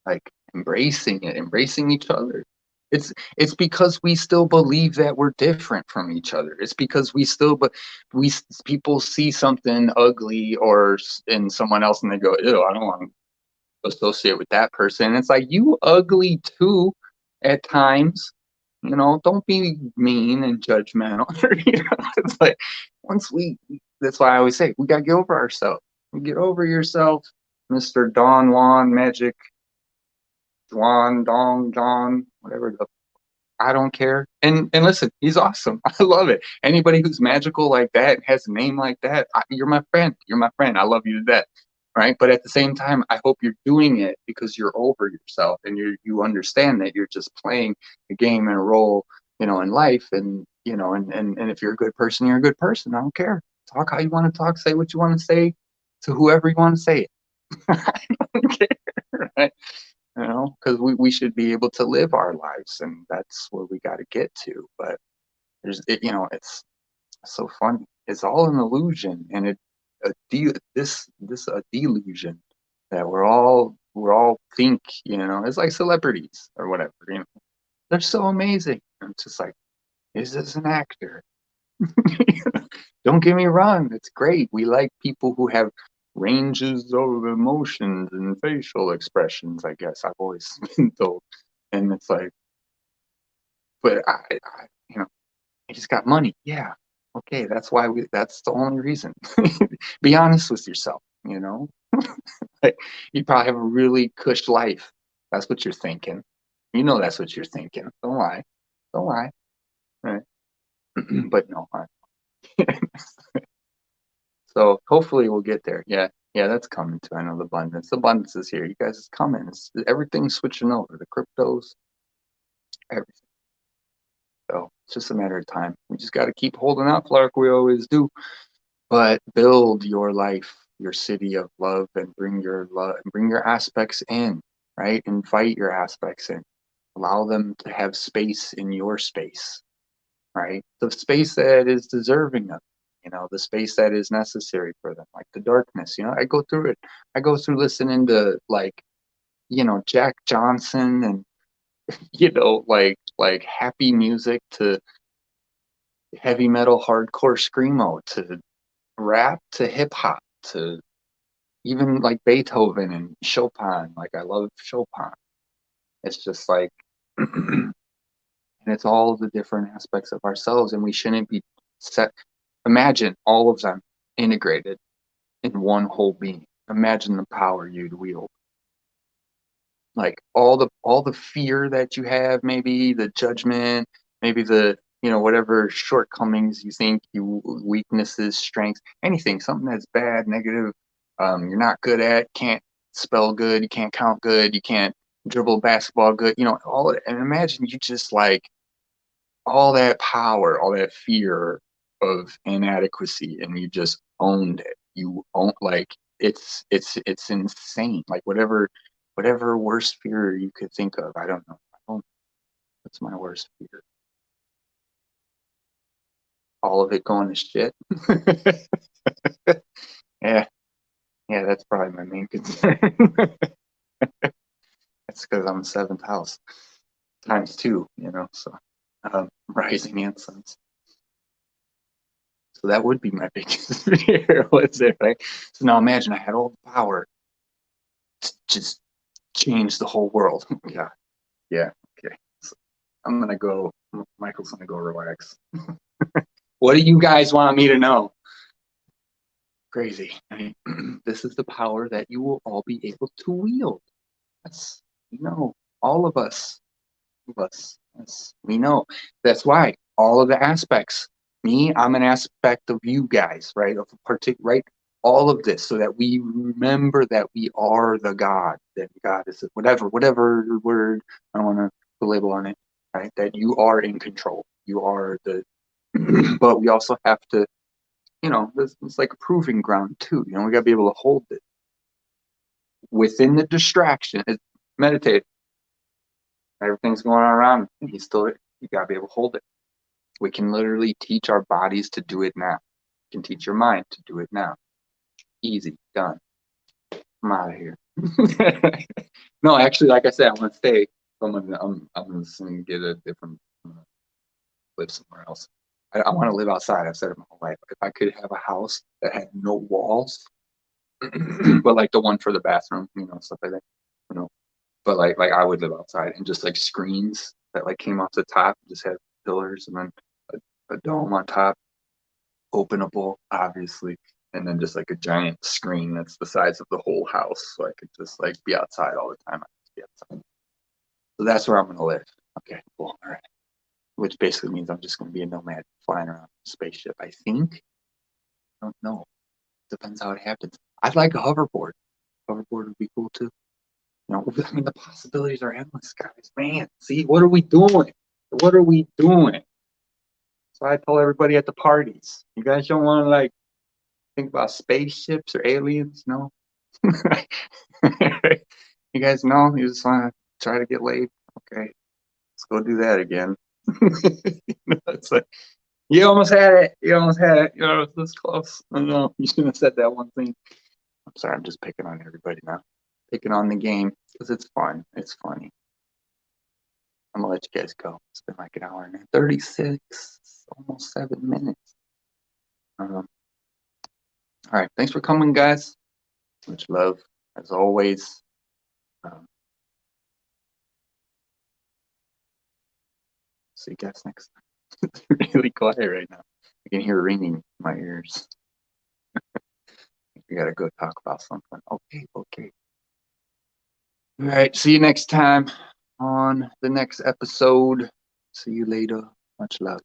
like embracing it, embracing each other. It's because we still believe that we're different from each other. It's because but we people see something ugly or in someone else and they go, ew, I don't want to associate with that person. And it's like, you ugly too at times. Don't be mean and judgmental. It's like that's why I always say we gotta get over ourselves. Get over yourself, Mr. Don Juan Magic, Juan Dong John, whatever the I don't care. And listen, he's awesome. I love it. Anybody who's magical like that and has a name like that, you're my friend. You're my friend. I love you to death. Right. But at the same time, I hope you're doing it because you're over yourself and you understand that you're just playing a game and a role, in life. And if you're a good person, you're a good person. I don't care. Talk how you want to talk, say what you want to say to whoever you want to say it. I don't care. Right. Because we should be able to live our lives, and that's where we got to get to. But it's so funny. It's all an illusion, and a delusion that we're all think. It's like celebrities or whatever. They're so amazing. I'm just like, is this an actor? Don't get me wrong, it's great. We like people who have ranges of emotions and facial expressions, I guess I've always been told. And it's like, but I just got money. Yeah. Okay, that's the only reason. Be honest with yourself. Like, you probably have a really cush life. That's what you're thinking. That's what you're thinking. Don't lie. Don't lie. Right. But no, so hopefully we'll get there. Yeah, yeah, that's coming too. I know the abundance. The abundance is here. You guys, it's coming. Everything's switching over. The cryptos, everything. So it's just a matter of time. We just got to keep holding out like we always do. But build your life, your city of love, and bring your love, bring your aspects in. Right? Invite your aspects in. Allow them to have space in your space. Right? The space that is deserving of. The space that is necessary for them, like the darkness. I go through it. I go through listening to Jack Johnson and like happy music to heavy metal, hardcore screamo to rap to hip hop to even like Beethoven and Chopin. Like I love Chopin. It's just like, and it's all the different aspects of ourselves, and we shouldn't be set. Imagine all of them integrated in one whole being. Imagine the power you'd wield. Like all the fear that you have, maybe the judgment, maybe the whatever shortcomings you think you weaknesses, strengths, anything, something that's bad, negative, you're not good at, can't spell good, you can't count good, you can't dribble basketball good, all of it. And imagine you just like all that power, all that fear of inadequacy, and you just owned it. You own like it's insane. Like whatever worst fear you could think of. I don't know. What's my worst fear? All of it going to shit. Yeah, yeah, that's probably my main concern. That's because I'm seventh house times two, so rising and suns. So that would be my biggest fear. What's it, right? So now imagine I had all the power to just change the whole world. Yeah, yeah, okay. I'm gonna go. Michael's gonna go relax. What do you guys want me to know? Crazy. I mean, this is the power that you will all be able to wield. That's, all of us. Yes, we know. That's why all of the aspects. Me, I'm an aspect of you guys, right? Of a particular, right? All of this, so that we remember that we are the God. That God is whatever word I don't want to put a label on it, right? That you are in control. You are the. But we also have to, it's like a proving ground too. We got to be able to hold it within the distraction. Meditate. Everything's going on around him. You got to be able to hold it. We can literally teach our bodies to do it now. You can teach your mind to do it now. Easy, done. I'm out of here. No, actually, like I said, I want to stay. I'm gonna get a different live somewhere else. I want to live outside. I've said it my whole life. If I could have a house that had no walls, but like the one for the bathroom, stuff like that, But like I would live outside, and just like screens that like came off the top, just had pillars, and then a dome on top, openable, obviously, and then just like a giant screen that's the size of the whole house, so I could just like be outside all the time. I could be outside. So that's where I'm gonna live. Okay, cool. All right. Which basically means I'm just gonna be a nomad flying around a spaceship. I think. I don't know. Depends how it happens. I'd like a hoverboard. Hoverboard would be cool too. I mean, the possibilities are endless, guys. Man, see, what are we doing? What are we doing? So I tell everybody at the parties, you guys don't want to like think about spaceships or aliens, no? You guys know, you just want to try to get laid. Okay, let's go do that again. It's like, you almost had it. You almost had it. It's this close. I know you shouldn't have said that one thing. I'm sorry, I'm just picking on everybody now. Picking on the game because it's fun. It's funny. I'm gonna let you guys go. It's been like an hour and 36, almost 7 minutes. All right, thanks for coming, guys. Much love, as always. See you guys next time. It's really quiet right now. I can hear ringing in my ears. We gotta go talk about something. Okay. All right, see you next time on the next episode. See you later. Much love.